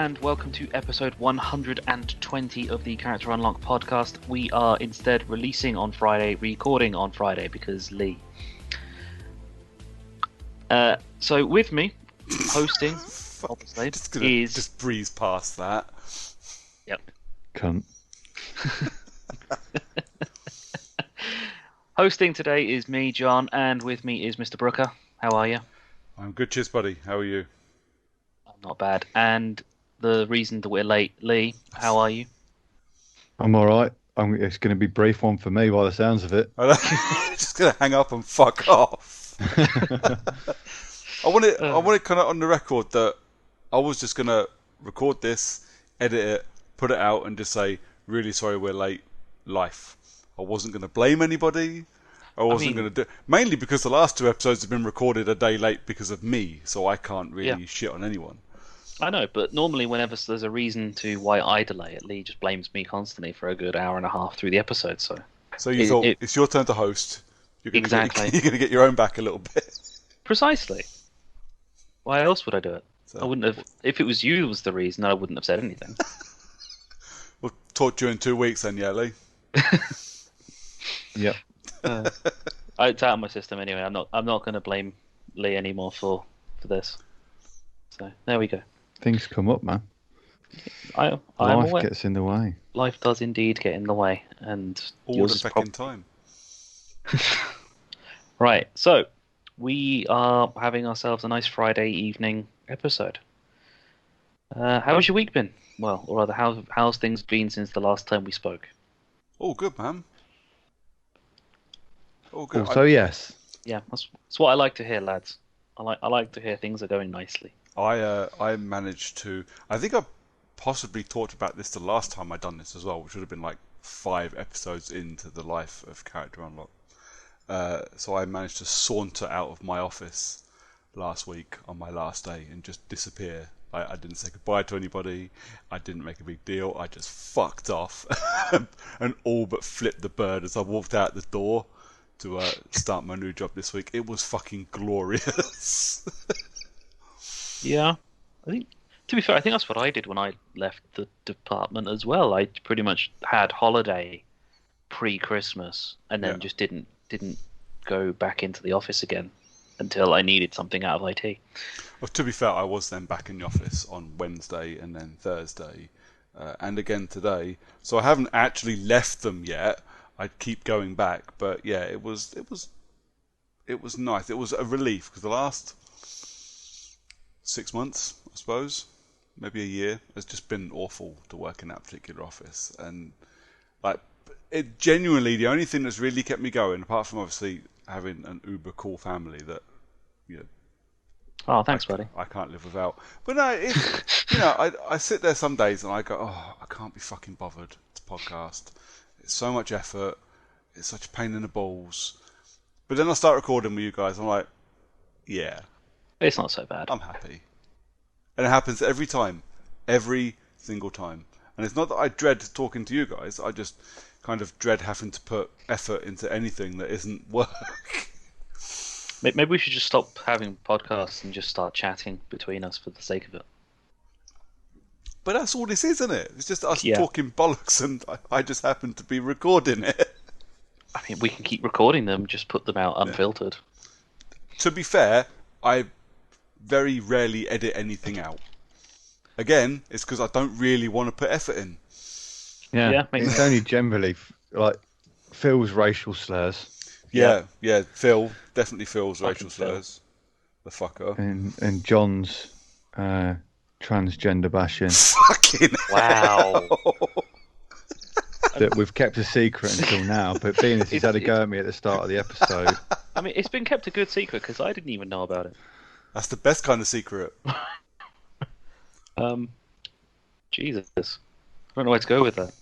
and welcome to episode 120 of the Character Unlock podcast. We are instead releasing on Friday, recording on Friday because Lee. So with me, hosting, obviously, just breeze past that. Yep. Cunt. Hosting today is me, John, and with me is Mr. Brooker. How are you? I'm good, cheers, buddy. How are you? I'm not bad. And the reason that we're late, Lee, how are you? I'm all right. It's going to be a brief one for me by the sounds of it. I'm just going to hang up and fuck off. I want it kind of on the record that I was just going to record this, edit it, put it out, and just say, really sorry we're late, life. I wasn't going to blame anybody. I wasn't going to do... Mainly because the last two episodes have been recorded a day late because of me, so I can't really shit on anyone. I know, but normally whenever there's a reason to why I delay it, Lee just blames me constantly for a good hour and a half through the episode. So you thought it's your turn to host. You're gonna exactly. You're going to get your own back a little bit. Precisely. Why else would I do it? So, I wouldn't have. If it was you was the reason, I wouldn't have said anything. We'll talk to you in 2 weeks then, yeah, Lee? Yep. It's out of my system anyway. I'm not going to blame Lee anymore for this. So there we go. Things come up, man. I'm Life aware. gets in the way. Life does indeed get in the way, and All yours the is back in time. Right. So we are having ourselves a nice Friday evening episode. How's your week been? Well, or rather, how's things been since the last time we spoke? All good, man. All good. Also, yes. Yeah, that's what I like to hear, lads. I like to hear things are going nicely. I managed to... I think I possibly talked about this the last time I'd done this as well, which would have been like 5 episodes into the life of Character Unlock. So I managed to saunter out of my office last week on my last day and just disappear. I didn't say goodbye to anybody. I didn't make a big deal. I just fucked off and all but flipped the bird as I walked out the door to start my new job this week. It was fucking glorious. Yeah, I think, to be fair, I think that's what I did when I left the department as well. I pretty much had holiday pre-Christmas and then just didn't go back into the office again until I needed something out of IT. Well, to be fair, I was then back in the office on Wednesday and then Thursday and again today. So I haven't actually left them yet. I keep going back, but yeah, it was nice. It was a relief because the last 6 months, I suppose, maybe a year, has just been awful to work in that particular office. And like, it genuinely, the only thing that's really kept me going, apart from obviously having an uber cool family that, you know, oh, thanks, buddy. I can't live without. But no, you know, I sit there some days and I go, oh, I can't be fucking bothered to podcast. It's so much effort. It's such a pain in the balls. But then I start recording with you guys. I'm like, yeah, It's not so bad. I'm happy. And it happens every time. Every single time. And it's not that I dread talking to you guys. I just kind of dread having to put effort into anything that isn't work. Maybe we should just stop having podcasts and just start chatting between us for the sake of it. But that's all this is, isn't it? It's just us talking bollocks and I just happen to be recording it. I mean, we can keep recording them, just put them out unfiltered. To be fair, I very rarely edit anything out. Again, it's because I don't really want to put effort in. Yeah, it's only generally like Phil's racial slurs. Yeah, Phil, definitely Phil's racial slurs. The fucker. And John's transgender bashing. Fucking wow. That we've kept a secret until now, but Venus has had a go at me at the start of the episode. I mean, it's been kept a good secret because I didn't even know about it. That's the best kind of secret. Jesus. I don't know where to go with that.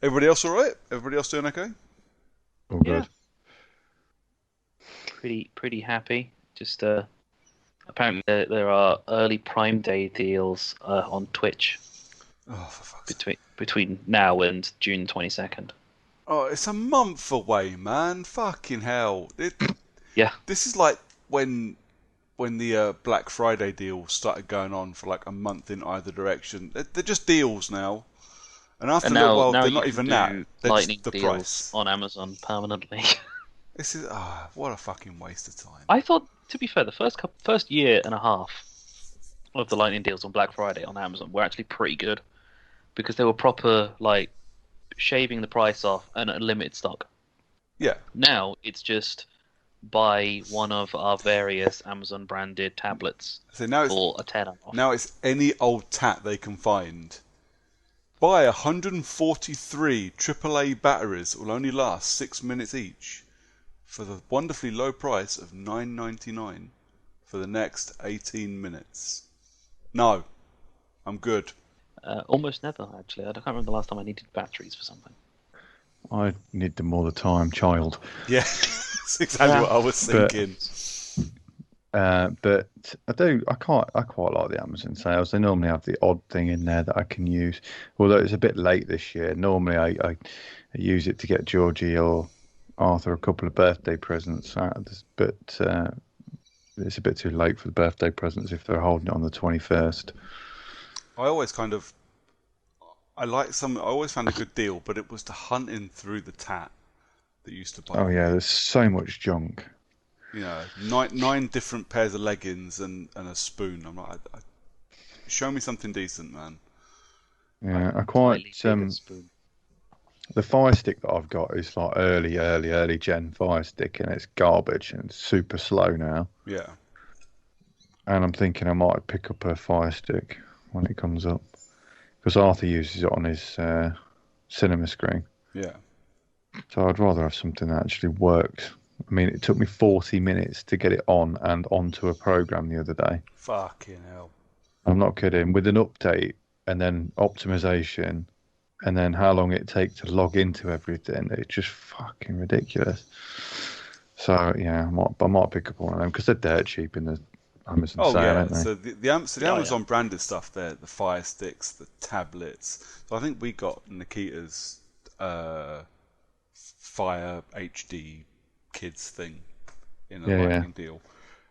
Everybody else alright? Everybody else doing okay? All good. Pretty happy. Just apparently there are early Prime Day deals on Twitch. Oh, for fuck's sake. Between now and June 22nd. Oh, it's a month away, man. Fucking hell. Yeah. This is like when when the Black Friday deals started going on for like a month in either direction. They're just deals now. And after a little while, now they're you not can even do that. They're lightning just the deals price. on Amazon permanently. This is what a fucking waste of time. I thought, to be fair, the first year and a half of the lightning deals on Black Friday on Amazon were actually pretty good because they were proper, like, shaving the price off and a limited stock. Yeah. Now it's just buy one of our various Amazon branded tablets So now for a tenner off. Now it's any old tat they can find. Buy 143 AAA batteries that will only last 6 minutes each for the wonderfully low price of $9.99 for the next 18 minutes. No, I'm good. Almost never, actually. I can't remember the last time I needed batteries for something. I need them all the time, child. Yeah, that's exactly what I was thinking. But I quite like the Amazon sales. They normally have the odd thing in there that I can use. Although it's a bit late this year. Normally I use it to get Georgie or Arthur a couple of birthday presents. But it's a bit too late for the birthday presents if they're holding it on the 21st. I always found a good deal, but it was the hunting through the tat that used to buy. Oh yeah, there's so much junk. You know, nine different pairs of leggings and a spoon. I'm like, show me something decent, man. Yeah, I quite the Fire Stick that I've got is like early gen Fire Stick, and it's garbage and it's super slow now. Yeah. And I'm thinking I might pick up a Fire Stick when it comes up, because Arthur uses it on his cinema screen. Yeah. So I'd rather have something that actually works. I mean, it took me 40 minutes to get it on and onto a program the other day. Fucking hell. I'm not kidding. With an update and then optimization and then how long it takes to log into everything, it's just fucking ridiculous. So, yeah, I might pick up one of them because they're dirt cheap in the Amazon sale, aren't they? So the Amazon branded stuff there, the Fire Sticks, the tablets. So I think we got Nikita's Fire HD Kids thing in a lightning deal.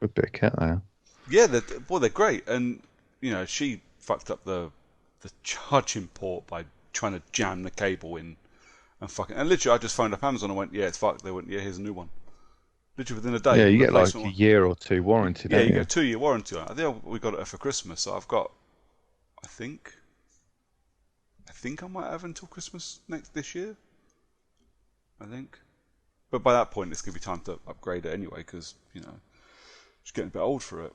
Good bit of kit there. Yeah, they're great, and you know she fucked up the charging port by trying to jam the cable in, and literally I just phoned up Amazon and went, yeah, it's fucked. They went, yeah, here's a new one. Literally within a day. Yeah, you get like a year or two warranty. Yeah, you get a 2-year warranty on it. I think we got it for Christmas, so I've got, I think I might have until Christmas this year. I think. But by that point, it's going to be time to upgrade it anyway, because, you know, it's getting a bit old for it.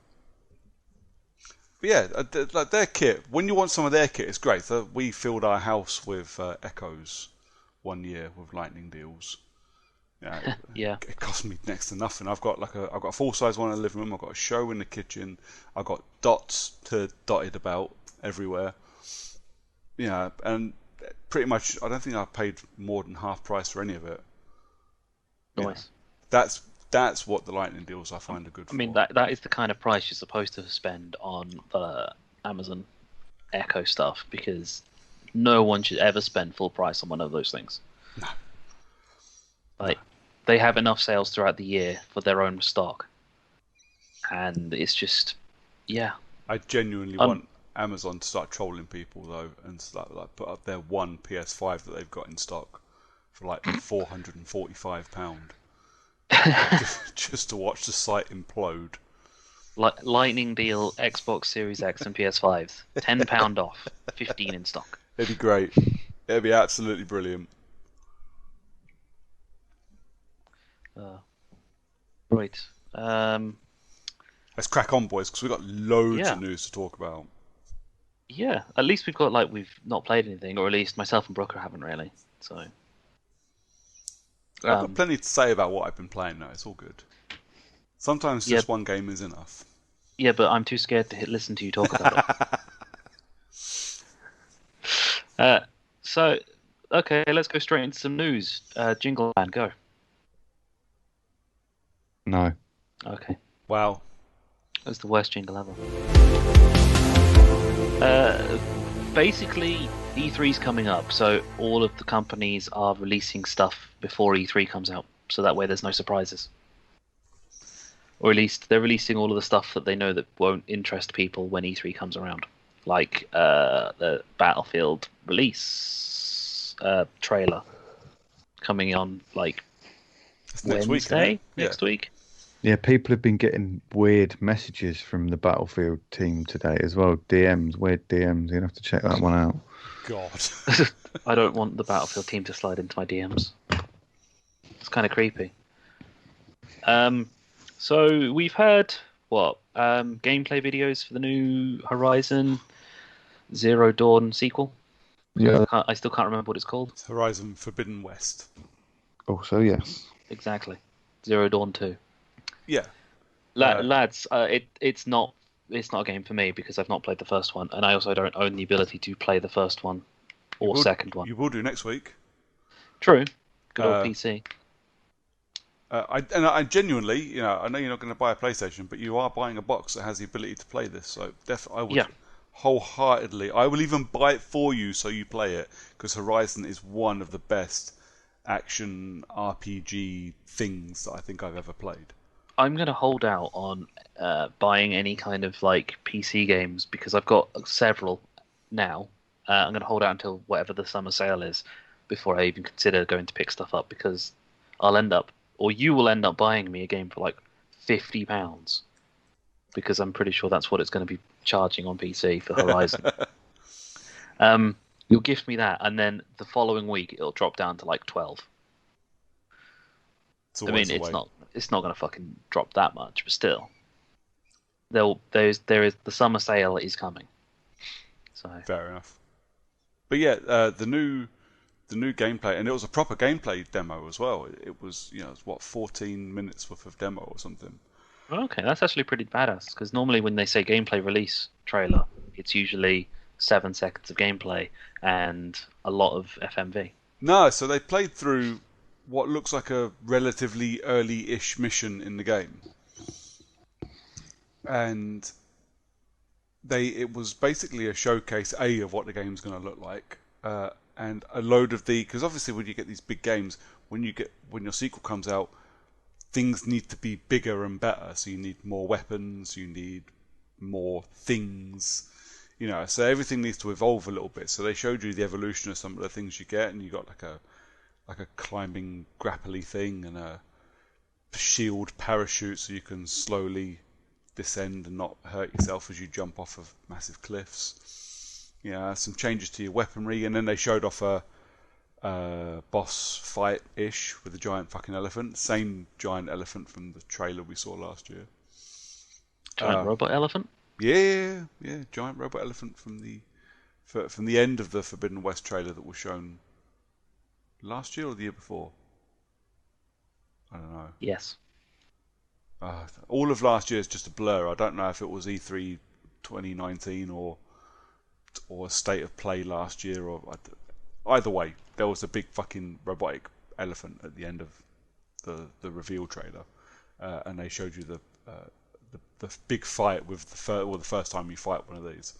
But yeah, like their kit, when you want some of their kit, it's great. So we filled our house with Echoes one year with lightning deals. Yeah. It cost me next to nothing. I've got a full-size one in the living room. I've got a show in the kitchen. I've got dots dotted about everywhere. Yeah, and pretty much, I don't think I paid more than half price for any of it. Nice. Yeah. That's what the lightning deals I find are good for. I mean, that is the kind of price you're supposed to spend on the Amazon Echo stuff, because no one should ever spend full price on one of those things. No. Like, they have enough sales throughout the year for their own stock, and it's just, yeah. I genuinely want Amazon to start trolling people though, and start, like put up their one PS5 that they've got in stock for like £445, just to watch the site implode. Like lightning deal, Xbox Series X and PS5s, £10 off, 15 in stock. It'd be great. It'd be absolutely brilliant. Right. Let's crack on, boys, because we've got loads of news to talk about. Yeah, at least we've not played anything, or at least myself and Brooker haven't really. So I've got plenty to say about what I've been playing now. It's all good. Sometimes just one game is enough. Yeah, but I'm too scared to listen to you talk about it. So, okay, let's go straight into some news. Jingle Man, go. No. Okay. Wow. That's the worst jingle ever. Basically, E3's coming up, so all of the companies are releasing stuff before E3 comes out, so that way there's no surprises. Or at least they're releasing all of the stuff that they know that won't interest people when E3 comes around, like the Battlefield release trailer coming on like It's next week, isn't it? Wednesday Yeah. next week. Yeah, people have been getting weird messages from the Battlefield team today as well. DMs, weird DMs. You're gonna have to check that one out. God. I don't want the Battlefield team to slide into my DMs. It's kind of creepy. So we've heard gameplay videos for the new Horizon Zero Dawn sequel. Yeah. I still can't remember what it's called. It's Horizon Forbidden West. Also, yes. Exactly. Zero Dawn 2. Yeah. Lads, it's not a game for me because I've not played the first one, and I also don't own the ability to play the first one or second one. You will do next week. True. Good old PC. I genuinely, I know you're not going to buy a PlayStation, but you are buying a box that has the ability to play this. So I would wholeheartedly. I will even buy it for you so you play it, because Horizon is one of the best action RPG things that I think I've ever played. I'm going to hold out on buying any kind of like PC games because I've got several now. I'm going to hold out until whatever the summer sale is before I even consider going to pick stuff up, because you will end up buying me a game for like £50 because I'm pretty sure that's what it's going to be charging on PC for Horizon. You'll gift me that, and then the following week it'll drop down to like 12. I mean, it's not going to fucking drop that much, but still, there is the summer sale is coming. So fair enough. But yeah, the new gameplay, and it was a proper gameplay demo as well. It was 14 minutes worth of demo or something. Okay, that's actually pretty badass, because normally when they say gameplay release trailer, it's usually 7 seconds of gameplay and a lot of FMV. No, so they played through what looks like a relatively early-ish mission in the game. And it was basically a showcase of what the game's going to look like. And a load of because obviously when you get these big games, when your sequel comes out, things need to be bigger and better. So you need more weapons, you need more things, so everything needs to evolve a little bit. So they showed you the evolution of some of the things you get, and you got like a climbing grapply thing and a shield parachute so you can slowly descend and not hurt yourself as you jump off of massive cliffs. Some changes to your weaponry, and then they showed off a boss fight-ish with a giant fucking elephant. Same giant elephant from the trailer we saw last year. Giant robot elephant? Yeah, giant robot elephant from the end of the Forbidden West trailer that was shown last year or the year before. I don't know. Yes. All of last year is just a blur. I don't know if it was E3 2019 or State of Play last year, or either way, there was a big fucking robotic elephant at the end of the reveal trailer, and they showed you the big fight with the first time you fight one of these.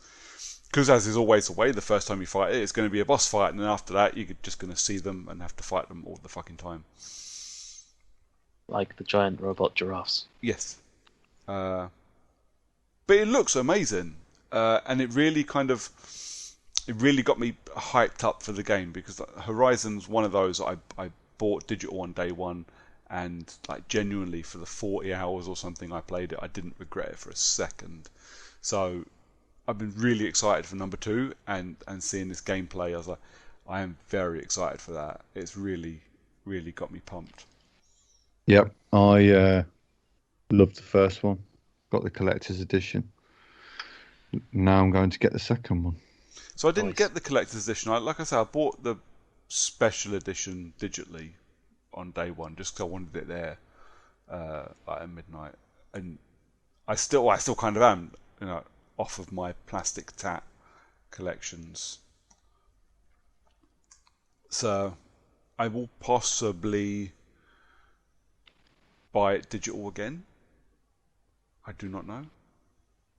Because as is always the way, the first time you fight it's going to be a boss fight, and then after that you're just going to see them and have to fight them all the fucking time. Like the giant robot giraffes. Yes. But it looks amazing, and it really got me hyped up for the game, because Horizon's one of those I bought digital on day one, and like genuinely for the 40 hours or something I played it, I didn't regret it for a second. So I've been really excited for number 2, and seeing this gameplay, I was like, I am very excited for that. It's really, really got me pumped. Yep, I loved the first one. Got the collector's edition. Now I'm going to get the second one. So I didn't get the collector's edition. Like I said, I bought the special edition digitally on day one just because I wanted it there at midnight. And I still kind of am, off of my plastic tat collections. So I will possibly buy it digital again. I do not know.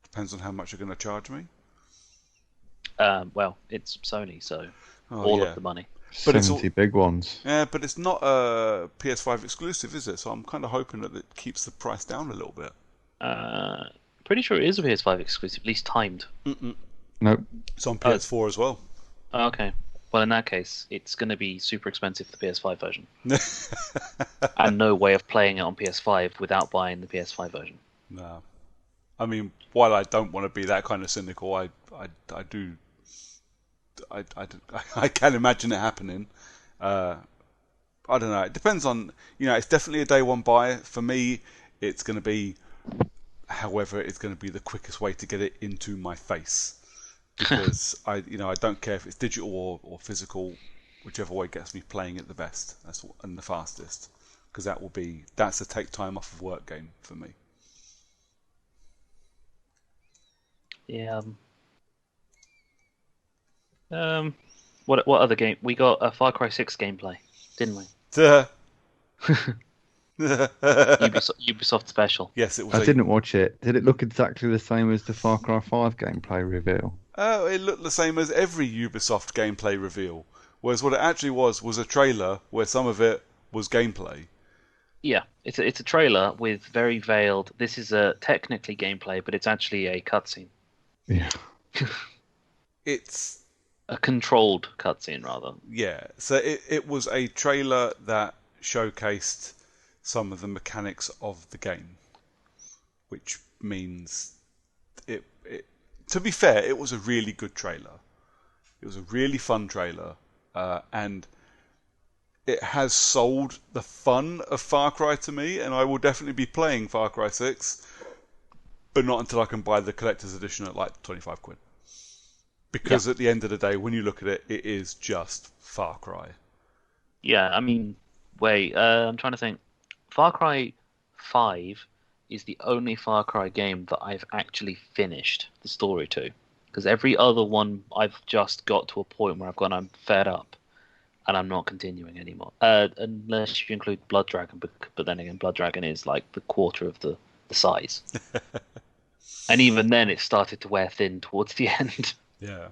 Depends on how much you're going to charge me. Well, it's Sony, so all of the money. But it's all 70 big ones. yeah, but it's not a PS5 exclusive, is it? So I'm kind of hoping that it keeps the price down a little bit. Uh, Pretty sure it is a PS5 exclusive, at least timed. Nope. It's on Oh, PS4 as well. okay. Well, in that case, it's going to be super expensive for the PS5 version, and no way of playing it on PS5 without buying the PS5 version. No, I mean, while I don't want to be that kind of cynical, I do. I, I can imagine it happening. I don't know. It depends on, it's definitely a day one buy. For me, it's going to be, however, it's going to be the quickest way to get it into my face. Because I don't care if it's digital or physical, whichever way gets me playing it the best and the fastest. Because that's a take time off of work game for me. Yeah. What other game? We got a Far Cry 6 gameplay, didn't we? Ubisoft special. Yes, it was. I didn't watch it. Did it look exactly the same as the Far Cry 5 gameplay reveal? Oh, it looked the same as every Ubisoft gameplay reveal. Whereas what it actually was a trailer where some of it was gameplay. Yeah, it's a trailer with very veiled. This is a technically gameplay, but it's actually a cutscene. Yeah. It's a controlled cutscene, rather. Yeah, so it was a trailer that showcased some of the mechanics of the game, which means it to be fair, it was a really good trailer. It was a really fun trailer, and it has sold the fun of Far Cry to me, and I will definitely be playing Far Cry 6, but not until I can buy the collector's edition at like 25 quid. Because at the end of the day, when you look at it, it is just Far Cry. Yeah, I mean, wait, I'm trying to think. Far Cry 5 is the only Far Cry game that I've actually finished the story to. Because every other one, I've just got to a point where I'm fed up, and I'm not continuing anymore. Unless you include Blood Dragon, but then again, Blood Dragon is like the quarter of the size. And even then, it started to wear thin towards the end. Yeah.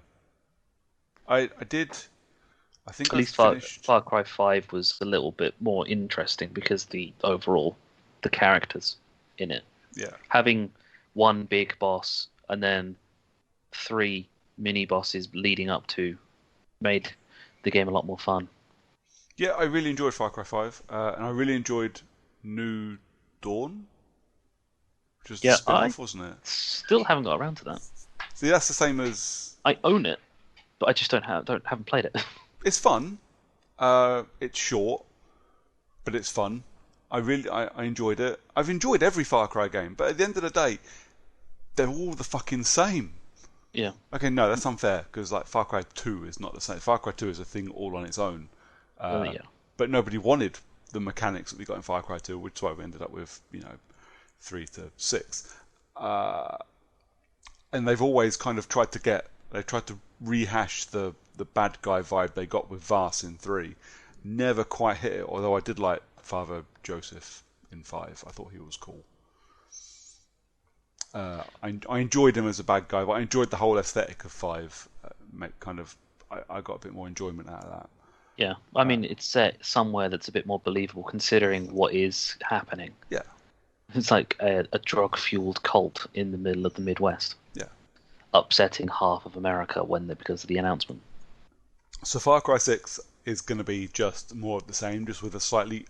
I think At least Far Cry 5 was a little bit more interesting because the characters in it. Yeah. Having one big boss and then 3 mini bosses leading up to made the game a lot more fun. Yeah, I really enjoyed Far Cry 5, and I really enjoyed New Dawn, which was the spin-off, wasn't it? Still haven't got around to that. See, that's the same as... I own it, but I just haven't played it. It's fun. It's short, but it's fun. I enjoyed it. I've enjoyed every Far Cry game, but at the end of the day, they're all the fucking same. Yeah. Okay, no, that's unfair, because like Far Cry 2 is not the same. Far Cry 2 is a thing all on its own. Yeah. But nobody wanted the mechanics that we got in Far Cry 2, which is why we ended up with, 3 to 6. And they've always kind of tried to rehash the bad guy vibe they got with Vars in 3. Never quite hit it, although I did like Father Joseph in 5. I thought he was cool. I enjoyed him as a bad guy, but I enjoyed the whole aesthetic of 5. I got a bit more enjoyment out of that. Yeah, I mean, it's set somewhere that's a bit more believable considering what is happening. Yeah. It's like a drug-fueled cult in the middle of the Midwest. Yeah. Upsetting half of America because of the announcement. So Far Cry 6 is going to be just more of the same, just with a slightly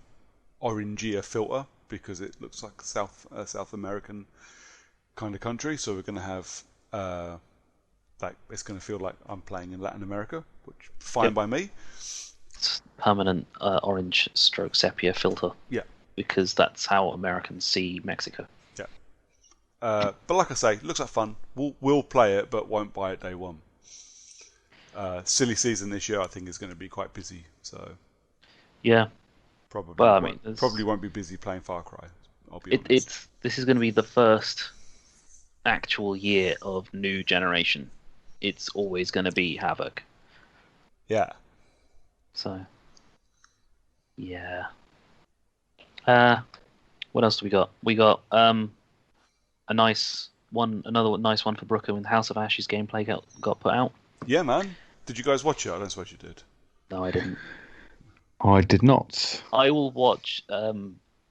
orangier filter, because it looks like a South American kind of country. So we're going to have it's going to feel like I'm playing in Latin America, which fine by me. It's permanent orange stroke sepia filter. Yeah. Because that's how Americans see Mexico. Yeah. But like I say, looks like fun. We'll play it, but won't buy it day one. Silly season this year, I think, is going to be quite busy. So yeah, probably won't be busy playing Far Cry. I'll be honest. This is going to be the first actual year of new generation. It's always going to be Havoc. Yeah. So yeah. What else do we got? We got another nice one for Brooker when House of Ashes gameplay got put out. Yeah, man. Did you guys watch it? I don't suppose you did. No, I didn't. I did not. I will watch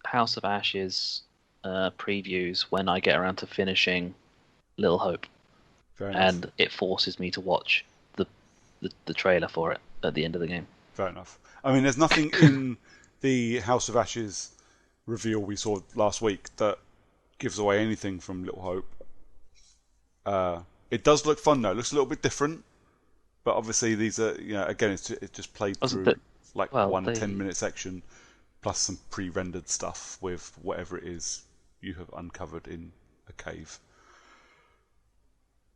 House of Ashes previews when I get around to finishing Little Hope, Fair enough. and it forces me to watch the trailer for it at the end of the game. Fair enough. I mean, there's nothing in the House of Ashes reveal we saw last week that gives away anything from Little Hope. It does look fun though. It looks a little bit different, but obviously these are, again, it's just played Wasn't through it? like Well, one they 10-minute section plus some pre-rendered stuff with whatever it is you have uncovered in a cave.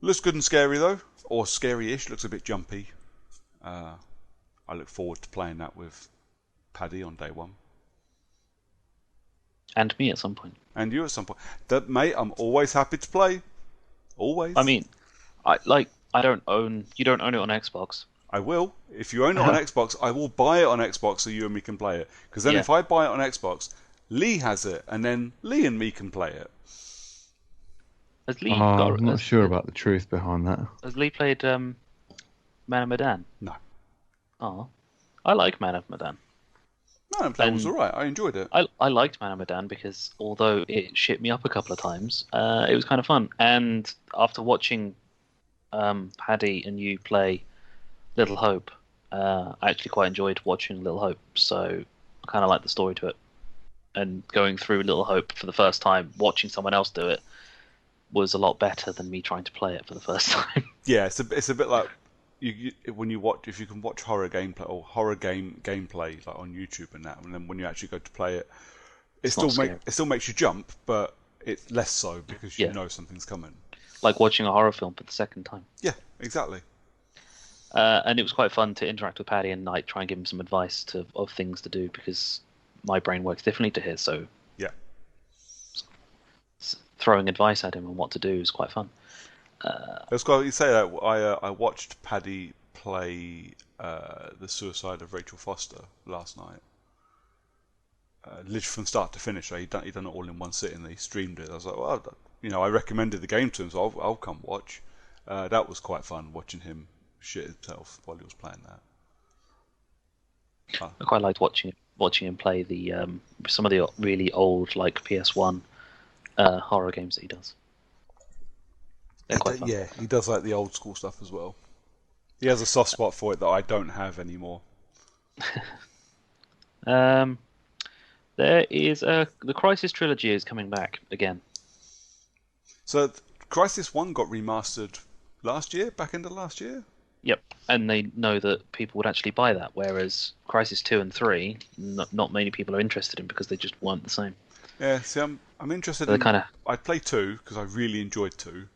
Looks good and scary though, or scary-ish. Looks a bit jumpy. I look forward to playing that with Paddy on day one. and me at some point. And you at some point. That, mate, I'm always happy to play. Always. I mean, I don't own. You don't own it on Xbox. I will. If you own it on Xbox, I will buy it on Xbox so you and me can play it. Because then Yeah. if I buy it on Xbox, Lee has it, and then Lee and me can play it. Has Lee I'm not sure about the truth behind that. Has Lee played Man of Medan? No. Oh, I like Man of Medan. No, that was alright. I enjoyed it. I liked Man of Medan because although it shit me up a couple of times, it was kind of fun. And after watching Paddy and you play Little Hope, I actually quite enjoyed watching Little Hope. So I kind of like the story to it. And going through Little Hope for the first time, watching someone else do it, was a lot better than me trying to play it for the first time. Yeah, it's a bit like when you watch, if you can watch horror gameplay or horror gameplay like on YouTube and that, and then when you actually go to play it, it still makes you jump, but it's less so because you know something's coming. Like watching a horror film for the second time. Yeah, exactly. And it was quite fun to interact with Paddy and Knight, try and give him some advice of things to do because my brain works differently to his. So yeah, throwing advice at him on what to do is quite fun. That's quite. You say that. I watched Paddy play The Suicide of Rachel Foster last night. Literally from start to finish. He done it all in one sitting. He streamed it. I was like, well, I recommended the game to him, so I'll come watch. That was quite fun watching him shit himself while he was playing that. I quite liked watching him play the some of the really old like PS1 horror games that he does. They're quite fun. Yeah, he does like the old school stuff as well. He has a soft spot for it that I don't have anymore. There is the Crisis trilogy is coming back again. So Crisis 1 got remastered back into last year? Yep, and they know that people would actually buy that, whereas Crisis 2 and 3, not many people are interested in because they just weren't the same. Yeah, see, I'm interested So in... I played 2 because I really enjoyed 2.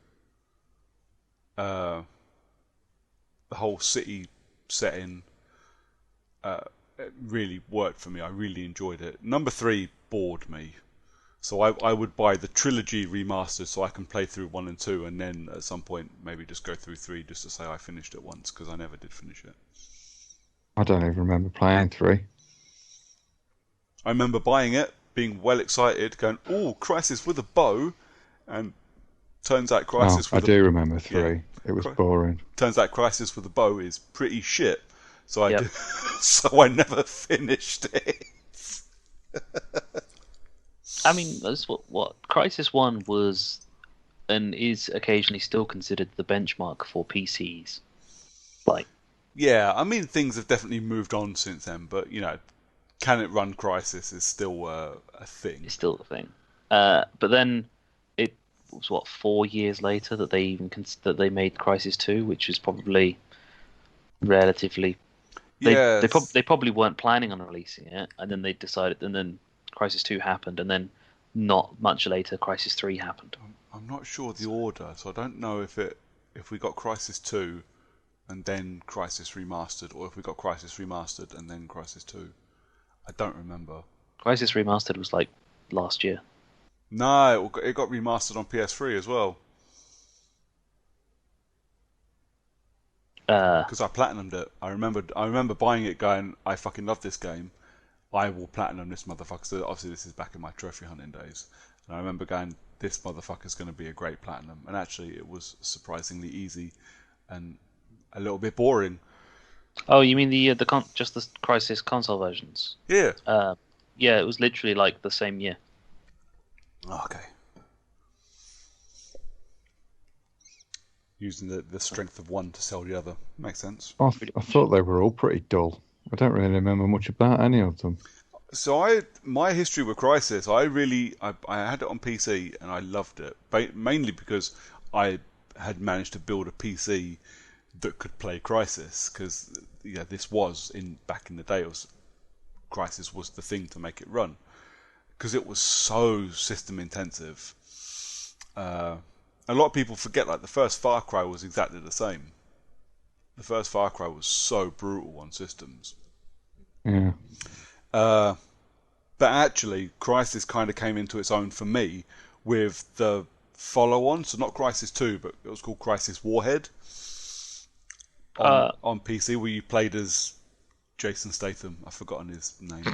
The whole city setting it really worked for me. I really enjoyed it. Number 3 bored me. So I would buy the trilogy remastered so I can play through 1 and 2 and then at some point maybe just go through 3 just to say I finished it once because I never did finish it. I don't even remember playing 3. I remember buying it, being well excited, going, "Oh, Crisis with a bow," and turns out Crisis with I do remember 3. Yeah. It was boring. Turns out Crisis with a bow is pretty shit. So Yep. so I never finished it. I mean, that's what Crisis 1 was and is occasionally still considered the benchmark for PCs. Like, yeah, I mean things have definitely moved on since then, but can it run Crisis is still a thing. it's still the thing. But then it was 4 years later that they made Crisis 2, which is probably relatively. They probably weren't planning on releasing it, and then they decided, and then Crisis 2 happened, and then not much later Crisis 3 happened. I'm not sure the order, so I don't know if we got Crisis 2 and then Crisis Remastered, or if we got Crisis Remastered and then Crisis 2. I don't remember. Crisis Remastered was like last year. No, it got remastered on PS3 as well. Because I platinumed it. I remember buying it going, I fucking love this game. I will platinum this motherfucker. So obviously this is back in my trophy hunting days. And I remember going, this motherfucker's going to be a great platinum. And actually it was surprisingly easy and a little bit boring. Oh, you mean just the Crisis console versions? Yeah. Yeah, it was literally like the same year. Okay. Using the strength of one to sell the other. Makes sense. I Pretty much. thought they were all pretty dull. I don't really remember much about any of them. So my history with Crisis, I had it on PC and I loved it, mainly because I had managed to build a PC that could play Crisis, because this was back in the day. Crisis was the thing to make it run, because it was so system intensive. A lot of people forget, like, the first Far Cry was exactly the same. The first Far Cry was so brutal on systems. Yeah. But actually, Crisis kind of came into its own for me with the follow-on. So not Crisis 2, but it was called Crisis Warhead on PC, where you played as Jason Statham. I've forgotten his name,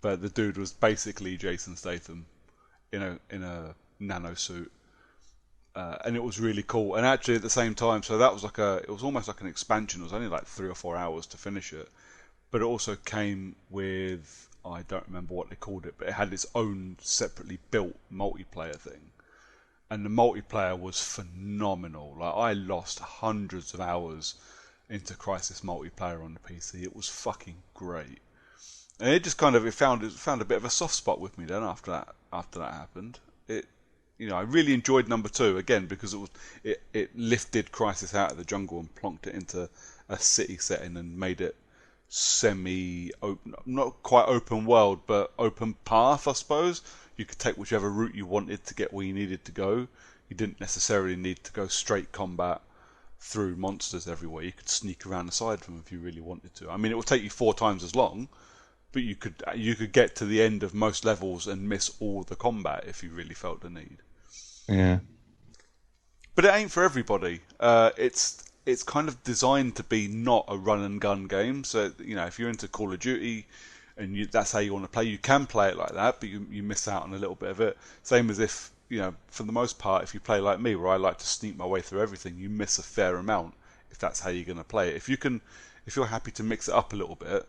but the dude was basically Jason Statham in a nano suit. And it was really cool. And actually, at the same time, so that was it was almost like an expansion. It was only like 3 or 4 hours to finish it, but it also came with, I don't remember what they called it, but it had its own separately built multiplayer thing, and the multiplayer was phenomenal. Like, I lost hundreds of hours into Crisis multiplayer on the PC. It was fucking great, and it just kind of it found a bit of a soft spot with me then after that happened. I really enjoyed number 2 again, because it lifted Crisis out of the jungle and plonked it into a city setting and made it semi-open, not quite open world, but open path, I suppose. You could take whichever route you wanted to get where you needed to go. You didn't necessarily need to go straight combat through monsters everywhere. You could sneak around the side from them if you really wanted to. I mean, it would take you 4 times as long, but you could get to the end of most levels and miss all the combat if you really felt the need. Yeah. But it ain't for everybody. It's kind of designed to be not a run and gun game. So, if you're into Call of Duty and that's how you want to play, you can play it like that, but you miss out on a little bit of it. Same as if, for the most part, if you play like me, where I like to sneak my way through everything, you miss a fair amount if that's how you're going to play it. If you're happy to mix it up a little bit,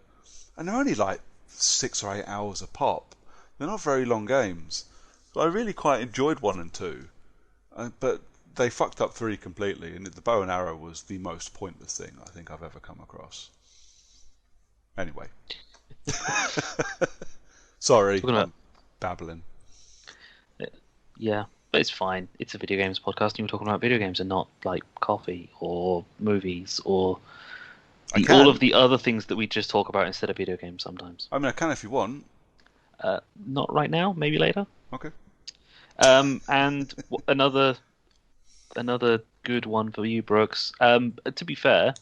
and they're only like 6 or 8 hours a pop. They're not very long games. So I really quite enjoyed 1 and 2. But they fucked up 3 completely, and the bow and arrow was the most pointless thing I think I've ever come across. Anyway. Sorry, I'm babbling. Yeah, but it's fine. It's a video games podcast, and you're talking about video games and not like coffee or movies or all of the other things that we just talk about instead of video games sometimes. I mean, I can if you want. Not right now, maybe later. Okay. And another good one for you, Brooks. To be fair,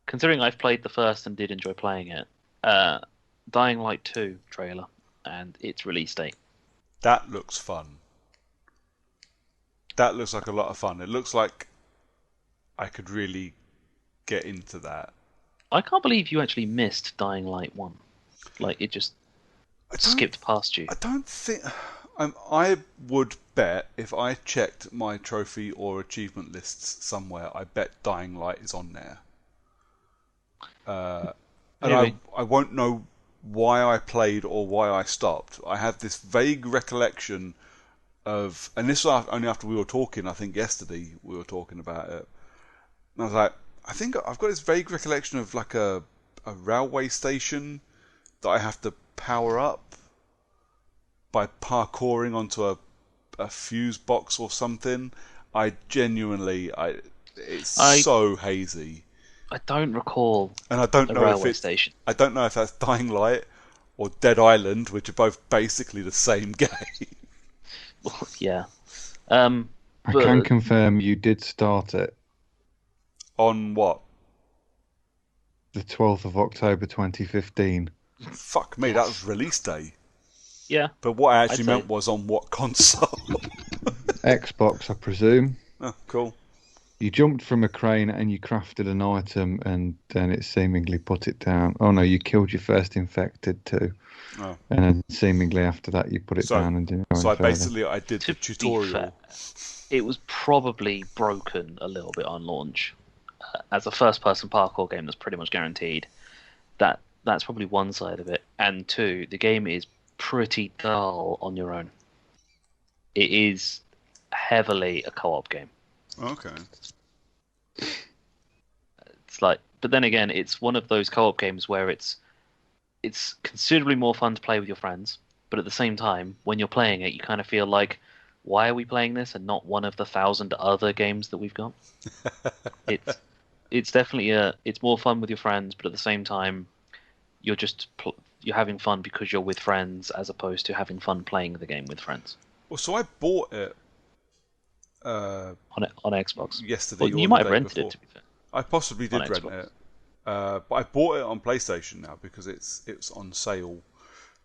considering I've played the first and did enjoy playing it, Dying Light 2 trailer and its release date. That looks fun. That looks like a lot of fun. It looks like I could really get into that. I can't believe you actually missed Dying Light 1. Like, it just skipped past you. I don't think... I would bet if I checked my trophy or achievement lists somewhere, I bet Dying Light is on there. And I won't know why I played or why I stopped. I have this vague recollection of... And this was only after we were talking, I think yesterday we were talking about it. And I was like, I think I've got this vague recollection of like a railway station that I have to power up by parkouring onto a fuse box or something. It's so hazy. I don't recall. And I don't know if it's station. I don't know if that's Dying Light or Dead Island, which are both basically the same game. Well, yeah. I can confirm you did start it. On what? The 12th of October 2015. Fuck me, that was release day. Yeah. But what I actually meant was on what console? Xbox, I presume. Oh, cool. You jumped from a crane and you crafted an item and then it seemingly put it down. Oh no, you killed your first infected too. Oh. And then seemingly after that you put it down and didn't go any further. Basically I did the tutorial. Fair, it was probably broken a little bit on launch. as a first-person parkour game that's pretty much guaranteed, that's probably one side of it. And two, the game is pretty dull on your own. It is heavily a co-op game. Okay. It's like, but then again, it's one of those co-op games where it's considerably more fun to play with your friends, but at the same time, when you're playing it, you kind of feel like, why are we playing this and not one of the 1,000 other games that we've got? It's definitely it's more fun with your friends, but at the same time, you're having fun because you're with friends as opposed to having fun playing the game with friends. Well, so I bought it On Xbox. yesterday. Well, or you the might have day rented before. it, to be fair. I possibly did On rent Xbox. it, but I bought it on PlayStation now because it's on sale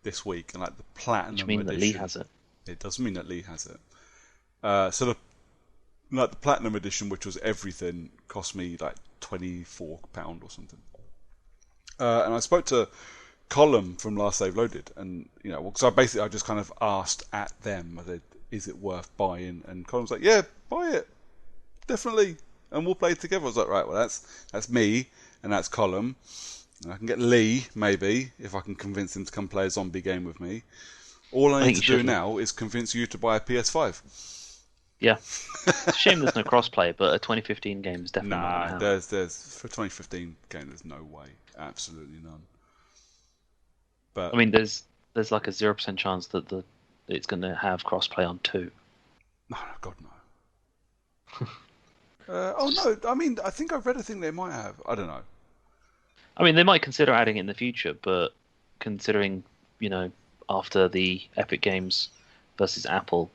this week, and like the Platinum Which means edition. that Lee has it. It does mean that Lee has it. So the Platinum edition, which was everything, cost me like £24 or something. And I spoke to Colum from Last Save Loaded, and because I just kind of asked at them, I said, is it worth buying? And Colum's like, yeah, buy it, definitely, and we'll play it together. I was like, right, well that's me, and that's Colum, and I can get Lee maybe if I can convince him to come play a zombie game with me. All I need to do now is convince you to buy a PS5. Yeah. It's a shame there's no crossplay, but a 2015 game is definitely not gonna happen. there's for 2015 game, there's no way, absolutely none. But I mean, there's like a 0% chance that it's going to have crossplay on 2. no, God no. Oh no, I mean, I think I've read a thing they might have. I don't know. I mean, they might consider adding it in the future, but considering, after the Epic Games versus Apple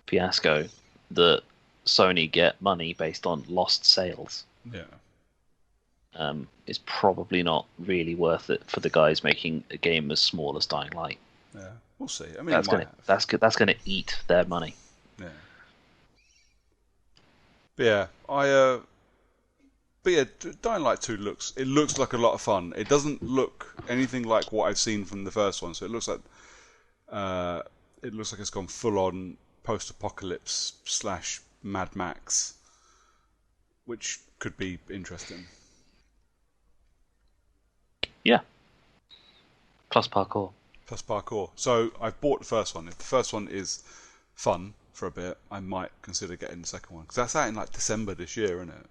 fiasco, that Sony get money based on lost sales, Yeah. is probably not really worth it for the guys making a game as small as Dying Light. Yeah, we'll see. I mean, that's gonna eat their money. Yeah. But yeah, Dying Light 2 looks like a lot of fun. It doesn't look anything like what I've seen from the first one, so it looks like it's gone full on post-apocalypse / Mad Max, which could be interesting. Yeah. Plus parkour. So I've bought the first one. If the first one is fun for a bit, I might consider getting the second one, because that's out in like December this year, isn't it?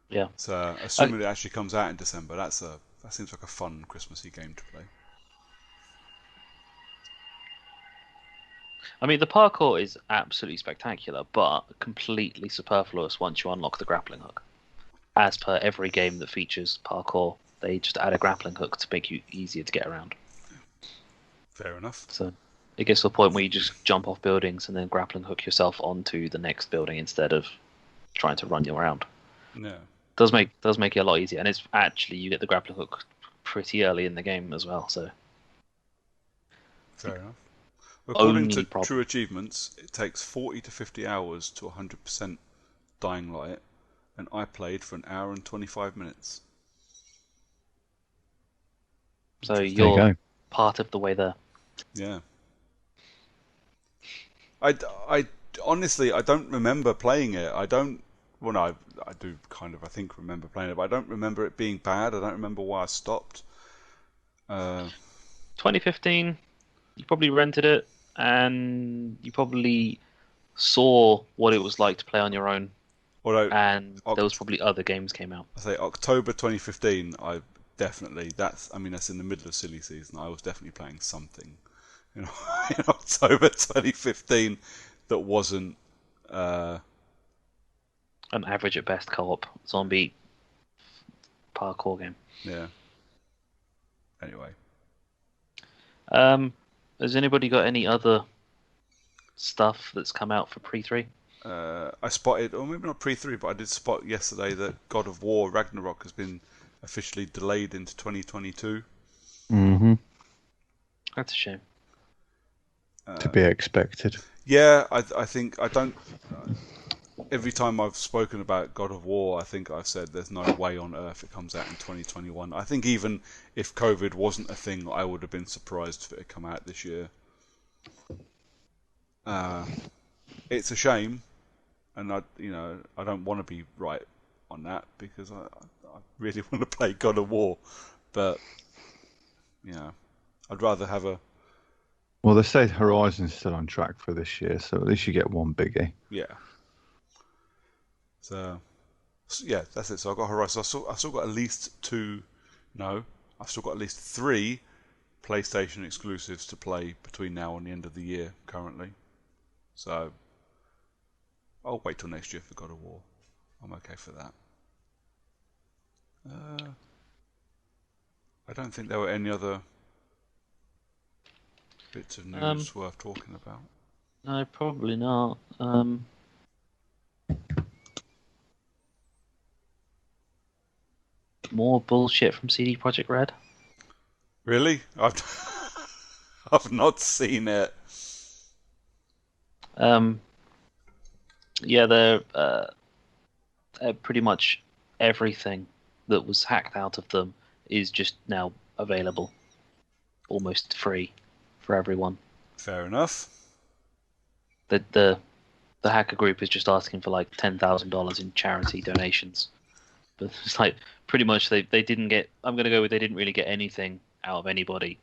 Yeah. So assuming it actually comes out in December, that seems like a fun Christmassy game to play. I mean, the parkour is absolutely spectacular, but completely superfluous once you unlock the grappling hook. As per every game that features parkour, they just add a grappling hook to make you easier to get around. Fair enough. So it gets to a point where you just jump off buildings and then grappling hook yourself onto the next building instead of trying to run you around. Yeah. Does make it a lot easier, and it's actually, you get the grappling hook pretty early in the game as well. So fair enough. According Only to problem. True Achievements, it takes 40 to 50 hours to 100% Dying Light, and I played for an hour and 25 minutes. So There you you're go. part of the way there. Yeah. I honestly, I don't remember playing it. I don't. Well, no, I do kind of, I think, remember playing it, but I don't remember it being bad. I don't remember why I stopped. 2015, you probably rented it, and you probably saw what it was like to play on your own, Although, and there was probably other games came out. I say October 2015, that's in the middle of silly season. I was definitely playing something, in October 2015 that wasn't. An average at best co-op zombie parkour game. Yeah. Anyway. Has anybody got any other stuff that's come out for pre-3? I spotted, or maybe not pre-3, but I did spot yesterday that God of War Ragnarok has been officially delayed into 2022. Mm-hmm. That's a shame. To be expected. Yeah, I think I don't. Every time I've spoken about God of War, I think I've said there's no way on earth it comes out in 2021. I think even if COVID wasn't a thing, I would have been surprised if it had come out this year. It's a shame, and I don't want to be right, on that because I really want to play God of War, but I'd rather have a Well, they say Horizon's still on track for this year, so at least you get one biggie. yeah. So yeah, that's it. So I've got Horizon. I've still got at least two. No, I've still got at least 3 PlayStation exclusives to play between now and the end of the year currently. So I'll wait till next year for God of War. I'm okay for that. I don't think there were any other bits of news worth talking about. No, probably not. More bullshit from CD Projekt Red. Really? I've not seen it. Yeah, they're pretty much everything that was hacked out of them is just now available, almost free for everyone. Fair enough. The hacker group is just asking for like $10,000 in charity donations, but it's like pretty much they didn't get. I'm gonna go with they didn't really get anything out of anybody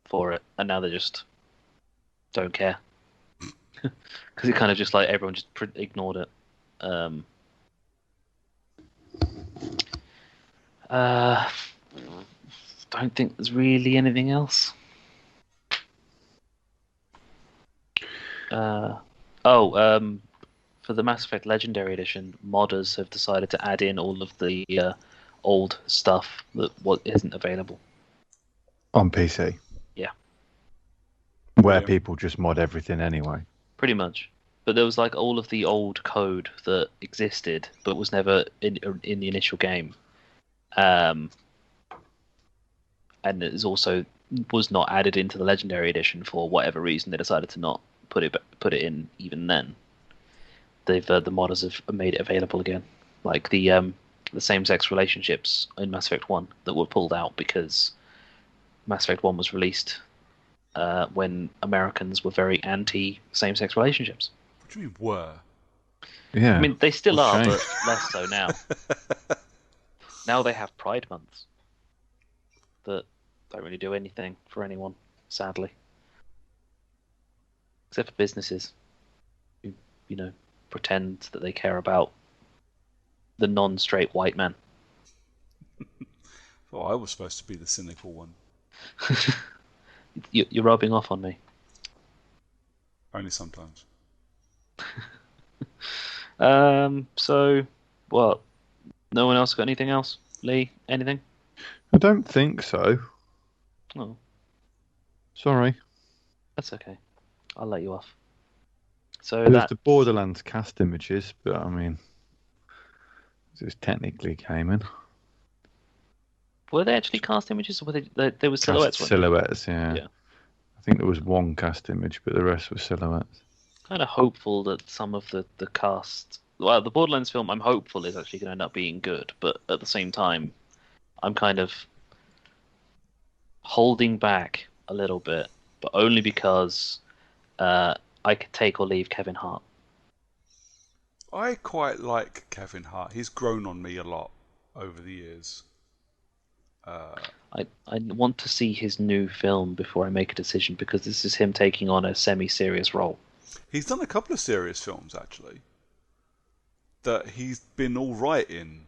for it, and now they just don't care because it kind of just like everyone just ignored it. Don't think there's really anything else. For the Mass Effect Legendary Edition, modders have decided to add in all of the old stuff that isn't available on PC. Yeah, where people just mod everything anyway. Pretty much. But there was like all of the old code that existed, but was never in the initial game. And it is also was not added into the Legendary Edition for whatever reason. They decided to not put it in even then. The modders have made it available again, like the same-sex relationships in Mass Effect 1 that were pulled out because Mass Effect 1 was released when Americans were very anti same-sex relationships. What do you mean were? Yeah, I mean they still are, but less so now. Now they have Pride months that don't really do anything for anyone, sadly, except for businesses who, pretend that they care about the non-straight white man. Oh, I was supposed to be the cynical one. You're rubbing off on me. Only sometimes. So, what? No one else got anything else? Lee, anything? I don't think so. Oh. Sorry. That's okay. I'll let you off. So there's the Borderlands cast images, but I mean, this technically came in. Were they actually cast images, or were they were silhouettes? Silhouettes, yeah. I think there was one cast image, but the rest were silhouettes. Kind of hopeful that some of the cast, well, the Borderlands film, I'm hopeful is actually going to end up being good, but at the same time, I'm kind of holding back a little bit, but only because I could take or leave Kevin Hart. I quite like Kevin Hart. He's grown on me a lot over the years. I want to see his new film before I make a decision, because this is him taking on a semi-serious role. He's done a couple of serious films, actually, that he's been all right in.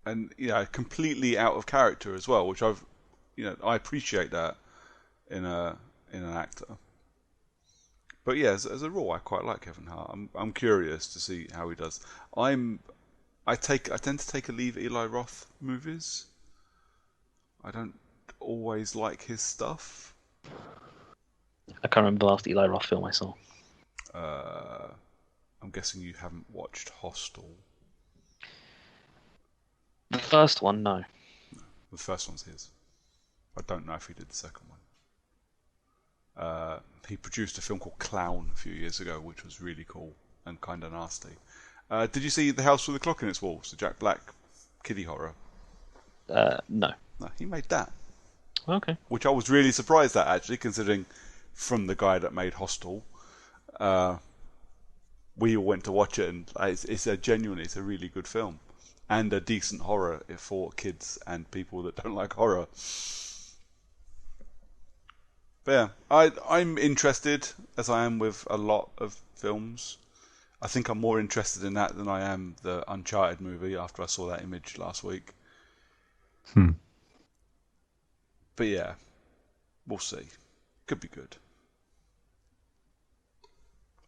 And, completely out of character as well, which I appreciate that in an actor. But yeah, as a rule, I quite like Kevin Hart. I'm curious to see how he does. I tend to take a leave Eli Roth movies. I don't always like his stuff. I can't remember the last Eli Roth film I saw. I'm guessing you haven't watched Hostel. The first one, no. The first one's his. I don't know if he did the second one. He produced a film called Clown a few years ago, which was really cool and kind of nasty. Did you see The House with the Clock in Its Walls, the Jack Black kiddie horror? No. No, he made that. Okay. Which I was really surprised at, actually, considering from the guy that made Hostel. we all went to watch it, and it's a really good film, and a decent horror for kids and people that don't like horror. But yeah, I'm interested, as I am with a lot of films. I think I'm more interested in that than I am the Uncharted movie after I saw that image last week. But yeah, we'll see. Could be good.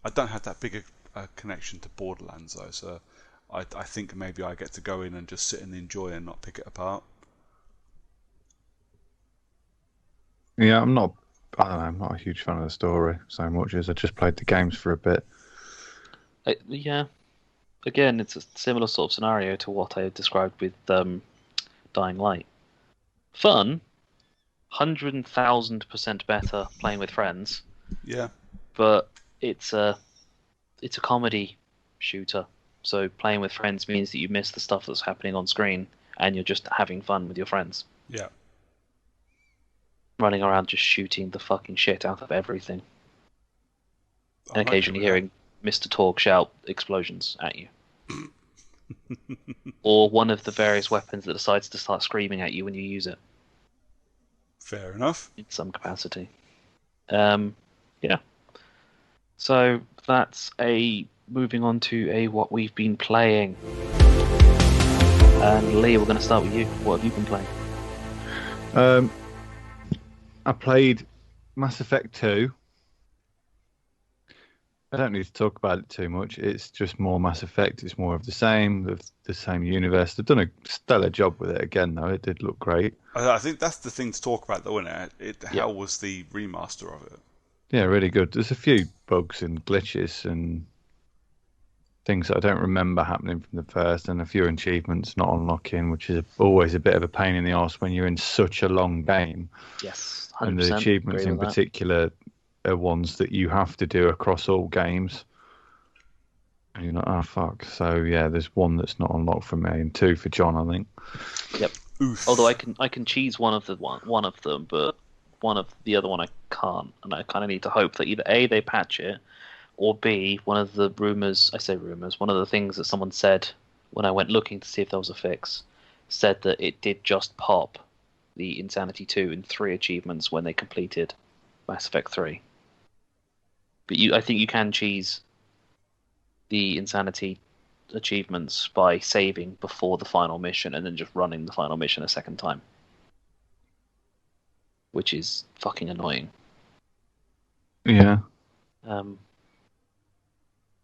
I don't have that big a connection to Borderlands though, so I think maybe I get to go in and just sit and enjoy and not pick it apart. Yeah, I don't know, I'm not a huge fan of the story so much as I just played the games for a bit. Yeah. Again, it's a similar sort of scenario to what I described with Dying Light. Fun, 100,000% better playing with friends. Yeah. But it's a comedy shooter. So playing with friends means that you miss the stuff that's happening on screen and you're just having fun with your friends. Yeah. Running around just shooting the fucking shit out of everything. And occasionally hearing Mr. Torg shout explosions at you. Or one of the various weapons that decides to start screaming at you when you use it. Fair enough. In some capacity. Yeah. So that's moving on to what we've been playing. And Lee, we're going to start with you. What have you been playing? I played Mass Effect 2. I don't need to talk about it too much. It's just more Mass Effect. It's more of the same universe. They've done a stellar job with it again, though. It did look great. I think that's the thing to talk about, though, isn't it? How was the remaster of it? Yeah, really good. There's a few bugs and glitches and things that I don't remember happening from the first, and a few achievements not unlocking, which is always a bit of a pain in the arse when you're in such a long game. Yes, 100% and the achievements in particular are ones that you have to do across all games. And you're like, oh fuck. So yeah, there's one that's not unlocked for me, and two for John, I think. Yep. Oof. Although I can cheese one of them, but one of the other one I can't, and I kind of need to hope that either A, they patch it, or B, one of the rumors, one of the things that someone said when I went looking to see if there was a fix, said that it did just pop the Insanity 2 in 3 achievements when they completed Mass Effect 3. But I think you can cheese the Insanity achievements by saving before the final mission and then just running the final mission a second time. Which is fucking annoying. Yeah.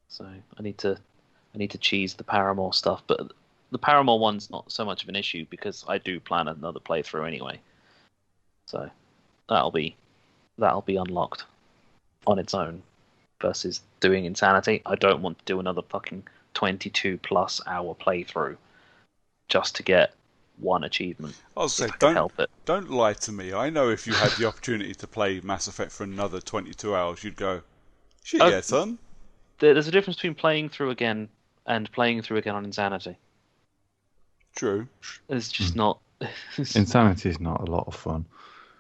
So I need to cheese the Paramore stuff, but the Paramore one's not so much of an issue because I do plan another playthrough anyway. So that'll be unlocked on its own versus doing Insanity. I don't want to do another fucking 22+ hour playthrough just to get one achievement. I'll say, don't lie to me. I know if you had the opportunity to play Mass Effect for another 22 hours, you'd go, shit, yeah, son. There's a difference between playing through again and playing through again on Insanity. True. It's just not... Insanity is not a lot of fun.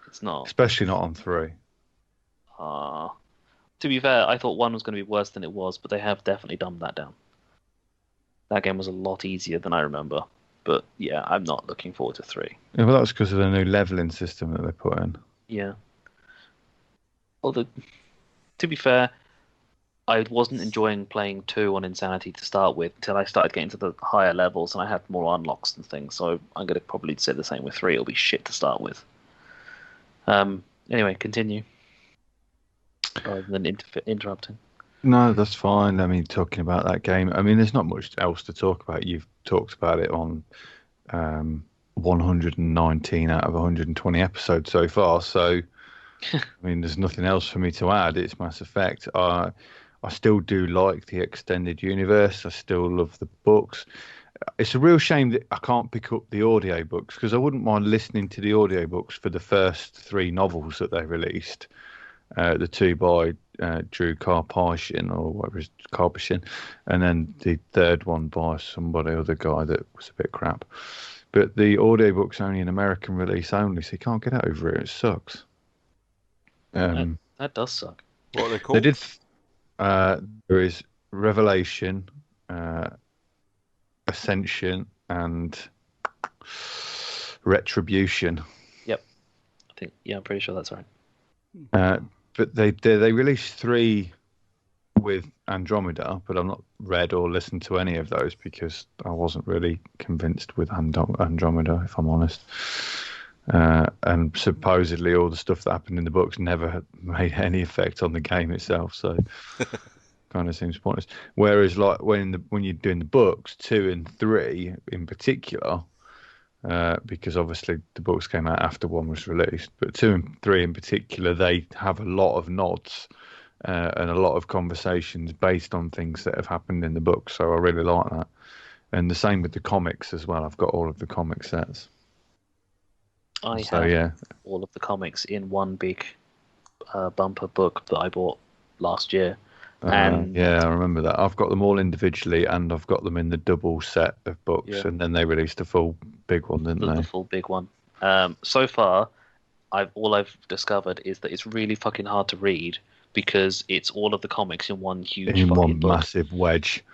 It's not. Especially not on 3. To be fair, I thought 1 was going to be worse than it was, but they have definitely dumbed that down. That game was a lot easier than I remember. But yeah, I'm not looking forward to 3. Yeah, well, that's because of the new leveling system that they put in. Yeah. Although, to be fair, I wasn't enjoying playing 2 on Insanity to start with until I started getting to the higher levels and I had more unlocks and things. So I'm going to probably say the same with 3. It'll be shit to start with. Anyway, continue. Rather than interrupting. No, that's fine. I mean, talking about that game, I mean, there's not much else to talk about. You've talked about it on 119 out of 120 episodes so far. So, I mean, there's nothing else for me to add. It's Mass Effect. I still do like the extended universe. I still love the books. It's a real shame that I can't pick up the audiobooks because I wouldn't mind listening to the audiobooks for the first 3 novels that they released. The 2 by Drew Karpyshyn or whatever is Karpyshyn, and then the 3rd one by somebody other guy that was a bit crap. But the audiobook's only an American release only, so you can't get over it. It sucks. That does suck. What are they called? They did. There is Revelation, Ascension, and Retribution. Yep. I'm pretty sure that's right. But they released 3 with Andromeda, but I've not read or listened to any of those because I wasn't really convinced with Andromeda, if I'm honest. And supposedly all the stuff that happened in the books never had made any effect on the game itself, so kind of seems pointless. Whereas, like when you're doing the books, 2 and 3 in particular, because obviously the books came out after 1 was released, but 2 and 3 in particular, they have a lot of nods and a lot of conversations based on things that have happened in the books. So I really like that. And the same with the comics as well. I've got all of the comic sets. I have all of the comics in one big bumper book that I bought last year. And I remember that. I've got them all individually, and I've got them in the double set of books, and then they released a full big one, didn't they? The full big one. So far, all I've discovered is that it's really fucking hard to read because it's all of the comics in one huge fucking book. Massive wedge.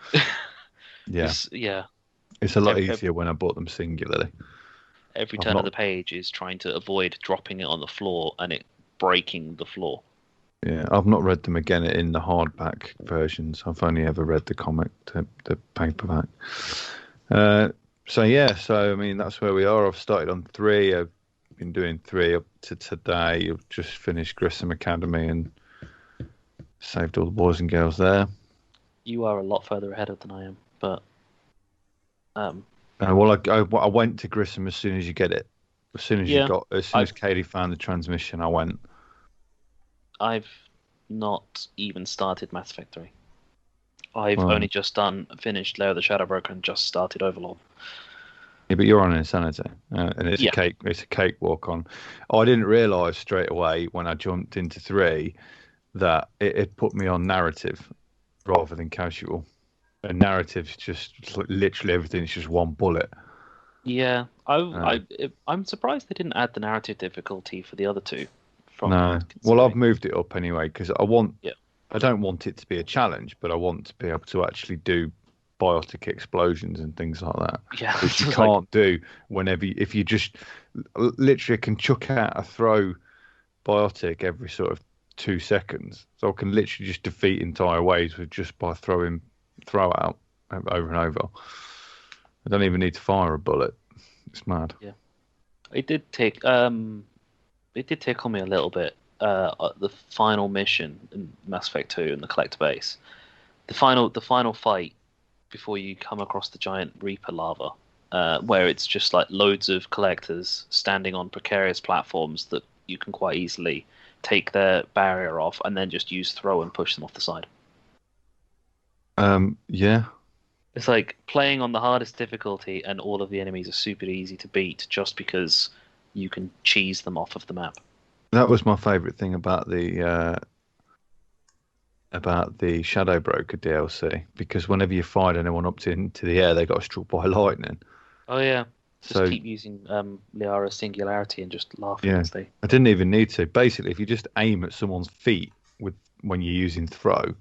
It's a lot easier when I bought them singularly. Every turn of the page is trying to avoid dropping it on the floor and it breaking the floor. Yeah, I've not read them again in the hardback versions. I've only ever read the comic, the paperback. So I mean, that's where we are. I've started on 3. I've been doing 3 up to today. I've just finished Grissom Academy and saved all the boys and girls there. You are a lot further ahead than I am, but I went to Grissom as soon as you get it. As soon as Katie found the transmission, I went. I've not even started Mass Effect 3. I've only just finished Lair of the Shadow Broker and just started Overlord. Yeah, but you're on Insanity, and it's a cakewalk on. I didn't realise straight away when I jumped into 3 that it put me on narrative rather than casual. And narrative's just literally everything's just one bullet. Yeah, I'm surprised they didn't add the narrative difficulty for the other 2. Well, I've moved it up anyway because I don't want it to be a challenge, but I want to be able to actually do biotic explosions and things like that. Yeah, which you can't do if you just literally can chuck out a throw biotic every sort of 2 seconds. So I can literally just defeat entire waves just by throwing throw out over and over. I don't even need to fire a bullet. It's mad. Yeah, it did take on me a little bit. The final mission in Mass Effect 2 and the Collector base, the final fight before you come across the giant Reaper lava, where it's just like loads of collectors standing on precarious platforms that you can quite easily take their barrier off and then just use throw and push them off the side. Yeah. It's like playing on the hardest difficulty and all of the enemies are super easy to beat just because you can cheese them off of the map. That was my favourite thing about the Shadow Broker DLC, because whenever you fired anyone up into the air, they got struck by lightning. Oh yeah. Just keep using Liara's singularity and just laughing as they... I didn't even need to. Basically, if you just aim at someone's feet when you're using throw,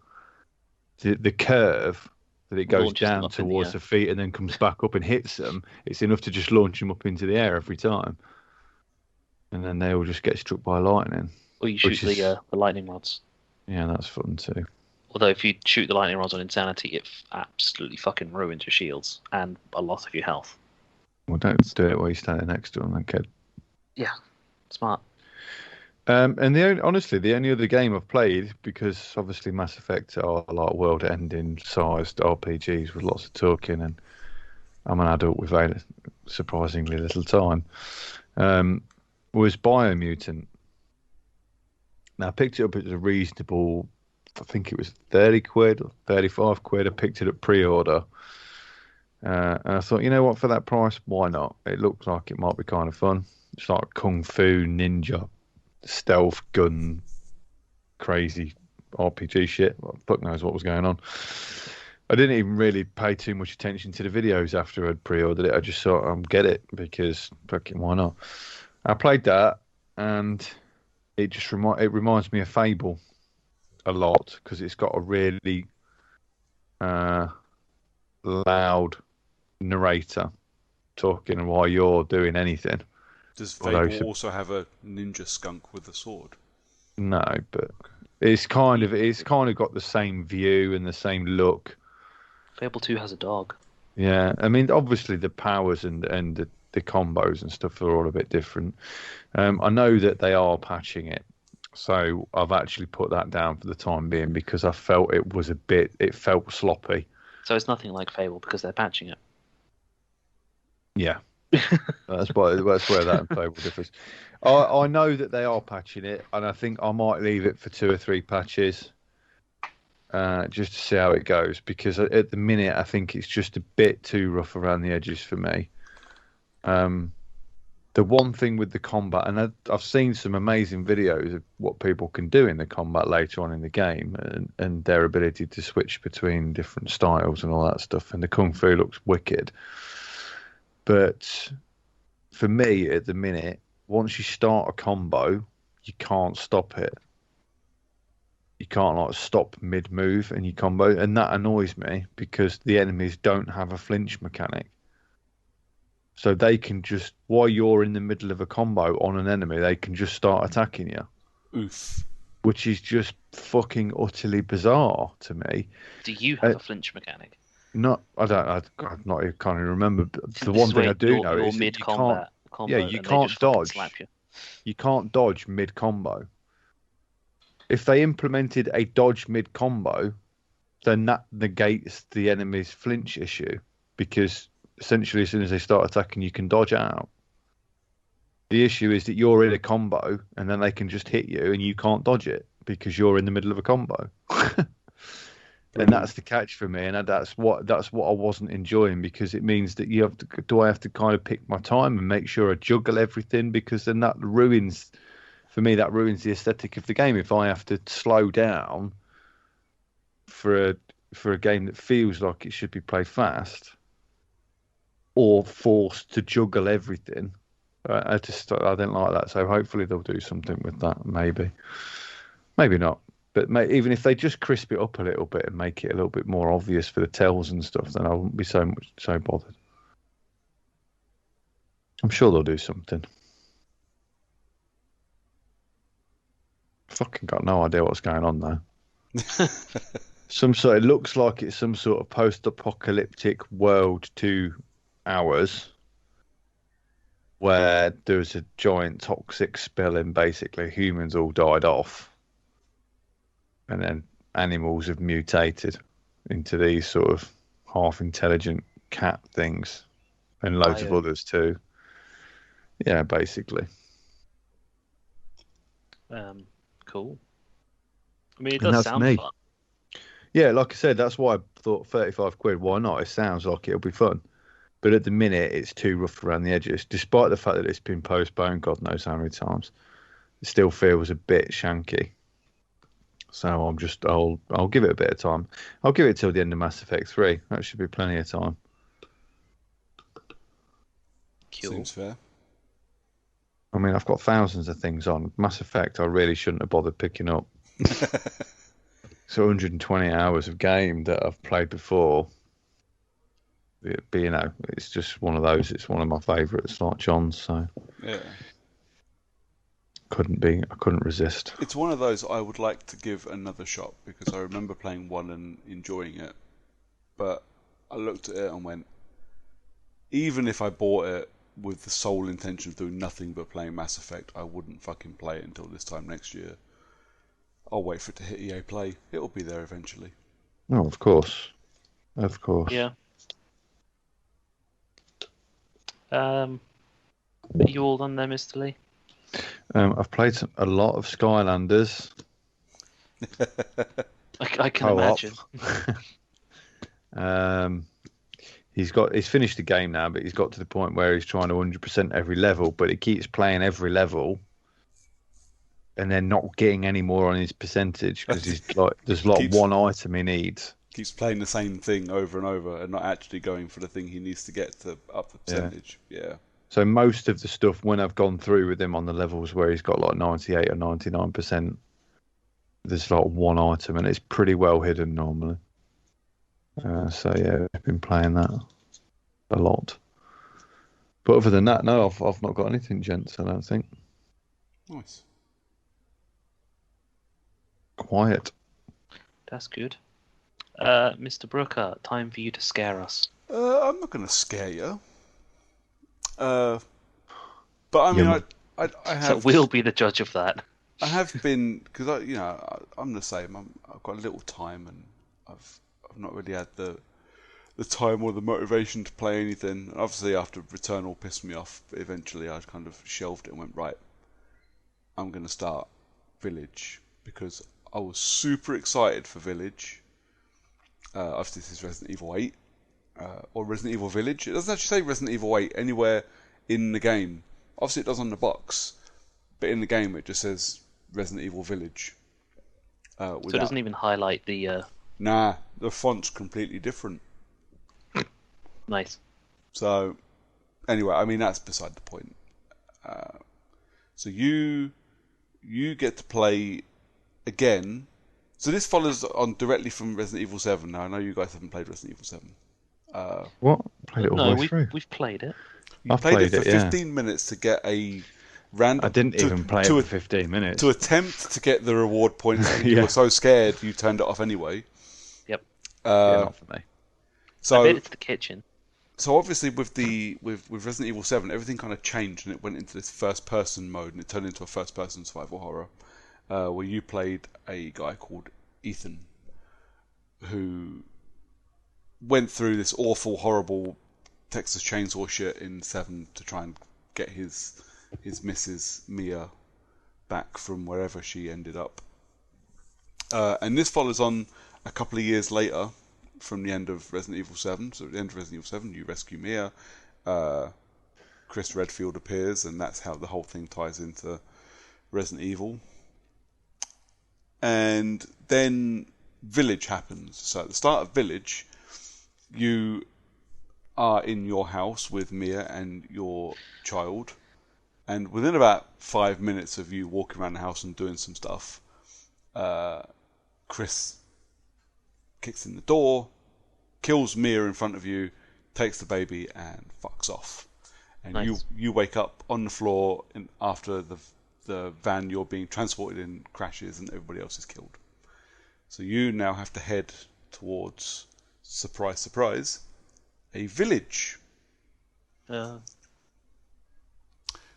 the curve that it goes down towards the feet and then comes back up and hits them, it's enough to just launch them up into the air every time. And then they all just get struck by lightning. Or you shoot the lightning rods. Yeah, that's fun too. Although if you shoot the lightning rods on Insanity, it absolutely fucking ruins your shields and a lot of your health. Well, don't do it while you're standing next to them, then, kid. Yeah, smart. And honestly, the only other game I've played, because obviously Mass Effect are like world-ending sized RPGs with lots of talking, and I'm an adult with surprisingly little time, was Biomutant. Now, I picked it up at a reasonable, I think it was 30 quid or 35 quid. I picked it at pre-order. And I thought, you know what, for that price, why not? It looked like it might be kind of fun. It's like kung fu, ninja, stealth, gun, crazy RPG shit. Well, fuck knows what was going on. I didn't even really pay too much attention to the videos after I'd pre-ordered it. I just thought, get it, because fucking why not? I played that, and it just reminds me of Fable a lot, because it's got a really loud narrator talking while you're doing anything. Does Although Fable also have a ninja skunk with a sword? no, but it's kind of got the same view and the same look. Fable 2 has a dog. Yeah, I mean, obviously the powers and the combos and stuff are all a bit different. I know that they are patching it, so I've actually put that down for the time being because I felt it felt sloppy. So it's nothing like Fable because they're patching it. Yeah, that's where that and Fable differs. I know that they are patching it, and I think I might leave it for 2 or 3 patches. Just to see how it goes, because at the minute I think it's just a bit too rough around the edges for me. The one thing with the combat, and I've seen some amazing videos of what people can do in the combat later on in the game, and their ability to switch between different styles and all that stuff, and the kung fu looks wicked. But for me, at the minute, once you start a combo, you can't stop it. You can't like stop mid-move and you combo, and that annoys me because the enemies don't have a flinch mechanic. So they can just, while you're in the middle of a combo on an enemy, they can just start attacking you. Oof. Which is just fucking utterly bizarre to me. Do you have a flinch mechanic? Not, I don't, I'm not, I can't even remember. But the one thing I do know is that you can't, yeah, you can't dodge. You can't dodge mid-combo. If they implemented a dodge mid-combo, then that negates the enemy's flinch issue, because essentially as soon as they start attacking, you can dodge out. The issue is that you're in a combo, and then they can just hit you, and you can't dodge it because you're in the middle of a combo. And that's the catch for me, and that's what I wasn't enjoying, because it means that I have to kind of pick my time and make sure I juggle everything, because then that ruins. For me, that ruins the aesthetic of the game. If I have to slow down for a game that feels like it should be played fast, or forced to juggle everything, I don't like that. So hopefully they'll do something with that. Maybe not. But even if they just crisp it up a little bit and make it a little bit more obvious for the tells and stuff, then I wouldn't be so bothered. I'm sure they'll do something. Fucking got no idea what's going on there. It looks like it's some sort of post-apocalyptic world 2 hours where there's a giant toxic spill and basically humans all died off, and then animals have mutated into these sort of half-intelligent cat things, and loads of others too. Yeah, basically. Cool. I mean, it does sound fun. Yeah, like I said, that's why I thought 35 quid, why not? It sounds like it'll be fun. But at the minute, it's too rough around the edges. Despite the fact that it's been postponed God knows how many times, it still feels a bit shanky. So I'll give it a bit of time. I'll give it till the end of Mass Effect 3. That should be plenty of time. Cool. Seems fair. I mean, I've got thousands of things on. Mass Effect, I really shouldn't have bothered picking up. So 120 hours of game that I've played before. But, it's just one of those. It's one of my favourites, like John's. So yeah, I couldn't resist. It's one of those I would like to give another shot, because I remember playing 1 and enjoying it. But I looked at it and went, even if I bought it with the sole intention of doing nothing but playing Mass Effect, I wouldn't fucking play it until this time next year. I'll wait for it to hit EA Play. It'll be there eventually. Oh, of course. Of course. Yeah. Are you all done there, Mr. Lee? I've played a lot of Skylanders. I can imagine. He's finished the game now, but he's got to the point where he's trying to 100% every level, but he keeps playing every level and then not getting any more on his percentage, because there's one item he needs. Keeps playing the same thing over and over and not actually going for the thing he needs to get to up the percentage. Yeah. So most of the stuff, when I've gone through with him on the levels where he's got like 98 or 99%, there's like one item, and it's pretty well hidden normally. So yeah, I've been playing that a lot. But other than that, no, I've not got anything, gents. I don't think. Nice. Quiet. That's good. Mr. Brooker, time for you to scare us. I'm not going to scare you. But I mean, I have. So we'll be the judge of that. I have been because I'm the same. I've got a little time, and I've not really had the time or the motivation to play anything. And obviously, after Returnal pissed me off, eventually I kind of shelved it and went, right, I'm going to start Village because I was super excited for Village. Obviously, this is Resident Evil 8 or Resident Evil Village. It doesn't actually say Resident Evil 8 anywhere in the game. Obviously, it does on the box, but in the game it just says Resident Evil Village. So it doesn't even highlight the... Nah, the font's completely different. Nice. So, anyway, I mean, that's beside the point. So you get to play again. So this follows on directly from Resident Evil 7. Now, I know you guys haven't played Resident Evil 7. What? Played it all the way through? We've played it. You played it for 15 minutes to get a random... I didn't even play it for 15 minutes. To attempt to get the reward points. You were so scared you turned it off anyway. Yep. Yeah, not for me. So I made it to the kitchen. So obviously with Resident Evil 7, everything kind of changed and it went into this first-person mode and it turned into a first-person survival horror, where you played a guy called Ethan, who went through this awful, horrible Texas Chainsaw shit in 7 to try and get his Mrs. Mia back from wherever she ended up. And this follows on a couple of years later from the end of Resident Evil 7. So at the end of Resident Evil 7, you rescue Mia. Chris Redfield appears, and that's how the whole thing ties into Resident Evil. And then Village happens. So at the start of Village, you are in your house with Mia and your child. And within about 5 minutes of you walking around the house and doing some stuff, Chris kicks in the door, kills Mia in front of you, takes the baby, and fucks off. And nice. you wake up on the floor after the van you're being transported in crashes and everybody else is killed. So you now have to head towards, surprise, surprise, a village. Just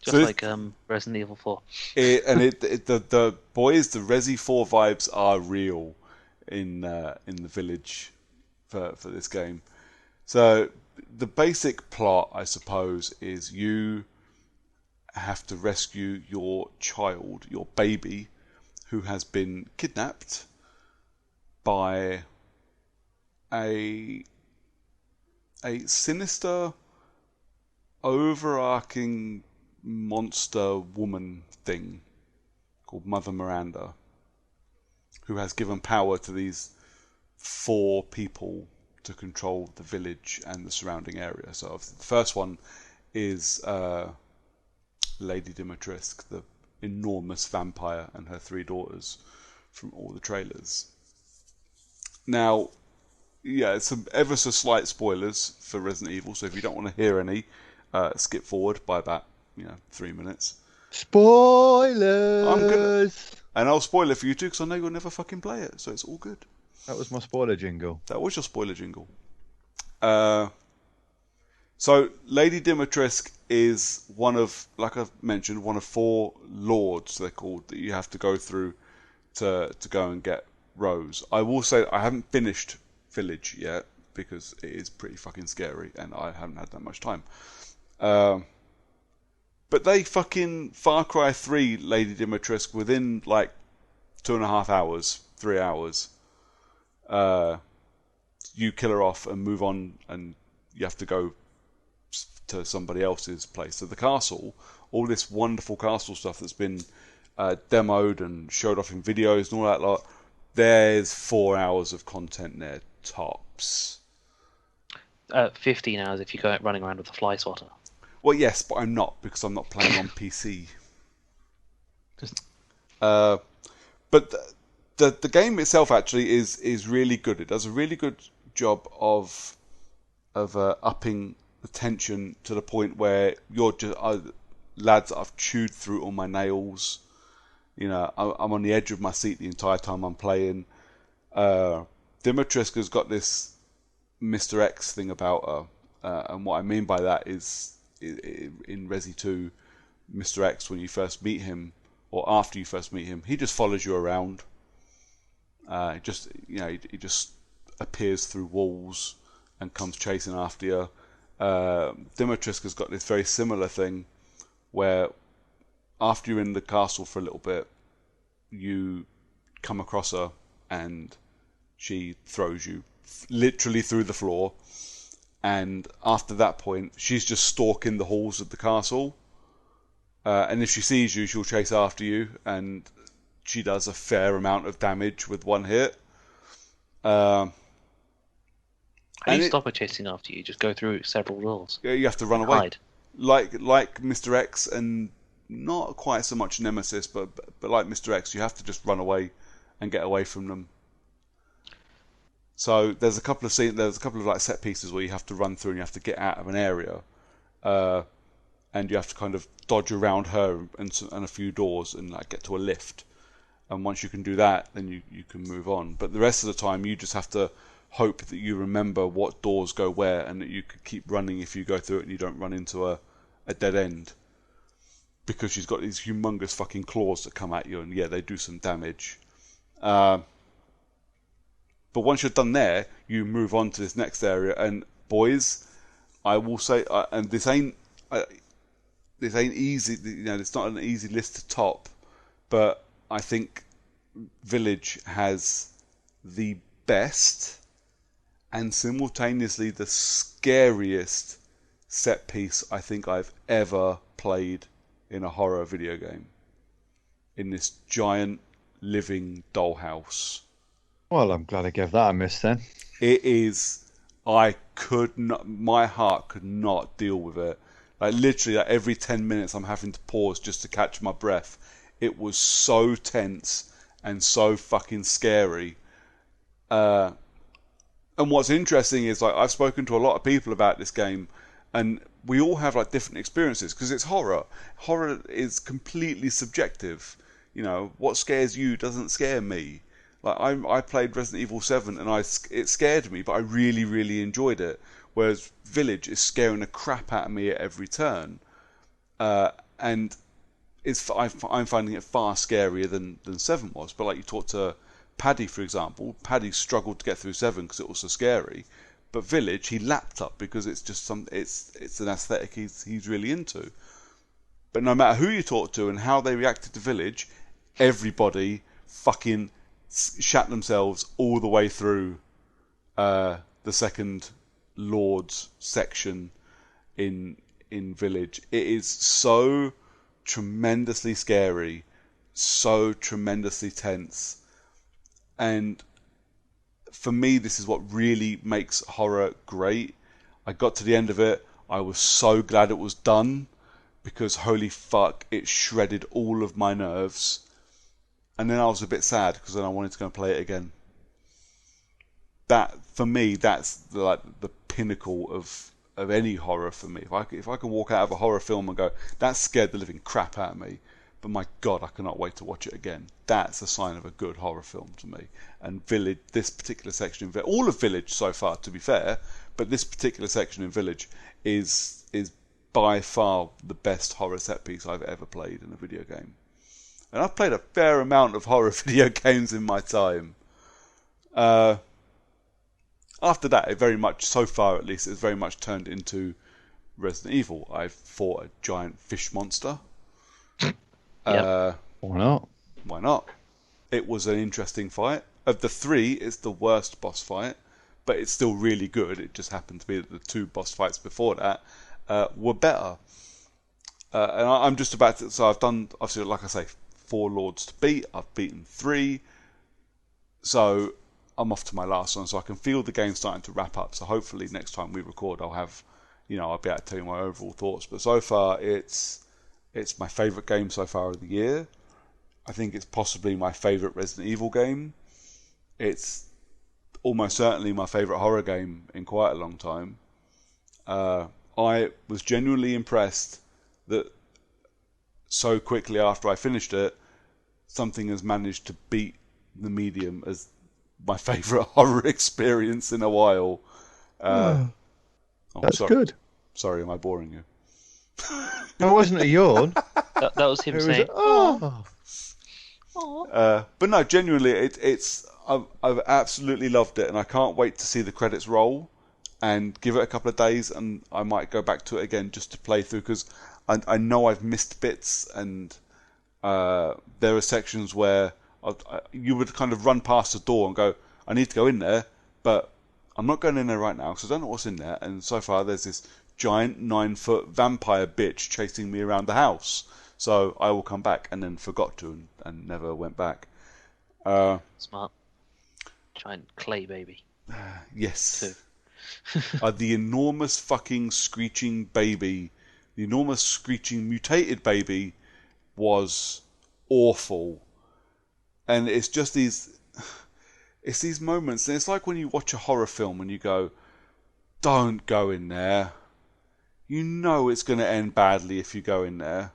like Resident Evil 4. The boys, the Resi 4 vibes are real in the village for this game. So the basic plot, I suppose, is you have to rescue your child, your baby, who has been kidnapped by a sinister, overarching monster woman thing called Mother Miranda, who has given power to these 4 people to control the village and the surrounding area. So the first one is Lady Dimitrescu, the enormous vampire, and her 3 daughters from all the trailers. Now, yeah, some ever so slight spoilers for Resident Evil, so if you don't want to hear any, skip forward by about 3 minutes. Spoilers! And I'll spoil it for you too, because I know you'll never fucking play it, so it's all good. That was my spoiler jingle. That was your spoiler jingle. So, Lady Dimitrescu is one of, like I've mentioned, one of 4 lords, they're called, that you have to go through to go and get Rose. I will say I haven't finished Village yet, because it is pretty fucking scary, and I haven't had that much time. But they fucking Far Cry 3 Lady Dimitrescu within like 2.5 hours, 3 hours. You kill her off and move on, and you have to go to somebody else's place. So the castle, all this wonderful castle stuff that's been demoed and showed off in videos and all that lot, there's 4 hours of content there, tops. 15 hours if you go running around with a fly swatter. Well, yes, but I'm not, because I'm not playing on PC. But the game itself actually is really good. It does a really good job of upping the tension to the point where you're just lads. I've chewed through all my nails. You know, I'm on the edge of my seat the entire time I'm playing. Dimitrescu's got this Mr. X thing about her, and what I mean by that is in Resi 2, Mr. X, when you first meet him, or after you first meet him, he just follows you around. He just appears through walls and comes chasing after you. Dimitrescu's got this very similar thing where after you're in the castle for a little bit, you come across her and she throws you literally through the floor. And after that point, she's just stalking the halls of the castle. And if she sees you, she'll chase after you, and she does a fair amount of damage with one hit. How do you stop her chasing after you? Just go through several walls. You have to run away. Hide. Like Mr. X, and not quite so much Nemesis, but like Mr. X, you have to just run away and get away from them. So there's a couple of like set pieces where you have to run through and you have to get out of an area, and you have to kind of dodge around her and a few doors and like get to a lift. And once you can do that, then you can move on. But the rest of the time, you just have to hope that you remember what doors go where, and that you can keep running if you go through it and you don't run into a dead end. Because she's got these humongous fucking claws that come at you, and yeah, they do some damage. But once you're done there, you move on to this next area, and boys, I will say, and this ain't easy. You know, it's not an easy list to top, but I think Village has the best and simultaneously the scariest set piece I think I've ever played in a horror video game. In this giant living dollhouse. Well, I'm glad I gave that a miss then. It is. My heart could not deal with it. Like literally, like every 10 minutes, I'm having to pause just to catch my breath. It was so tense and so fucking scary. And what's interesting is, like, I've spoken to a lot of people about this game, and we all have like different experiences because it's horror. Horror is completely subjective. You know, what scares you doesn't scare me. Like I played Resident Evil 7 and it scared me, but I really, really enjoyed it. Whereas Village is scaring the crap out of me at every turn, and I'm finding it far scarier than 7 was. But like you talked to Paddy, for example, Paddy struggled to get through 7 because it was so scary. But Village, he lapped up because it's just it's an aesthetic he's really into. But no matter who you talk to and how they reacted to Village, everybody fucking shat themselves all the way through the second Lord's section in Village. It is so tremendously scary, so tremendously tense, and for me, this is what really makes horror great. I got to the end of it. I was so glad it was done because holy fuck, it shredded all of my nerves. And then I was a bit sad because then I wanted to go and play it again. That, for me, that's the pinnacle of any horror for me. If I can walk out of a horror film and go, that scared the living crap out of me, but my God, I cannot wait to watch it again. That's a sign of a good horror film to me. And Village, this particular section, all of Village so far, to be fair, but this particular section in Village is by far the best horror set piece I've ever played in a video game. And I've played a fair amount of horror video games in my time. After that, it very much, so far at least, it's very much turned into Resident Evil. I've fought a giant fish monster. Yep. Why not? Why not? It was an interesting fight. Of the 3, it's the worst boss fight, but it's still really good. It just happened to be that the 2 boss fights before that were better. And I'm just about to... So I've done, obviously, like I say, 4 Lords to beat. I've beaten 3. So I'm off to my last one. So I can feel the game starting to wrap up. So hopefully next time we record, I'll have... I'll be able to tell you my overall thoughts. But so far, it's my favourite game so far of the year. I think it's possibly my favourite Resident Evil game. It's almost certainly my favourite horror game in quite a long time. I was genuinely impressed that so quickly after I finished it, something has managed to beat The Medium as my favourite horror experience in a while. That's sorry. good. Sorry, am I boring you? It wasn't a yawn. That was him It was saying, But no, genuinely, I've absolutely loved it, and I can't wait to see the credits roll and give it a couple of days, and I might go back to it again just to play through, because I know I've missed bits, and there are sections where you would kind of run past the door and go, I need to go in there, but I'm not going in there right now because I don't know what's in there, and so far there's this giant 9-foot vampire bitch chasing me around the house, so I will come back, and then forgot to and never went back. smart. Giant clay baby. Yes. Too. The enormous fucking screeching baby, the enormous screeching mutated baby was awful. And it's just these moments, and it's like when you watch a horror film and you go, don't go in there. You know it's going to end badly if you go in there.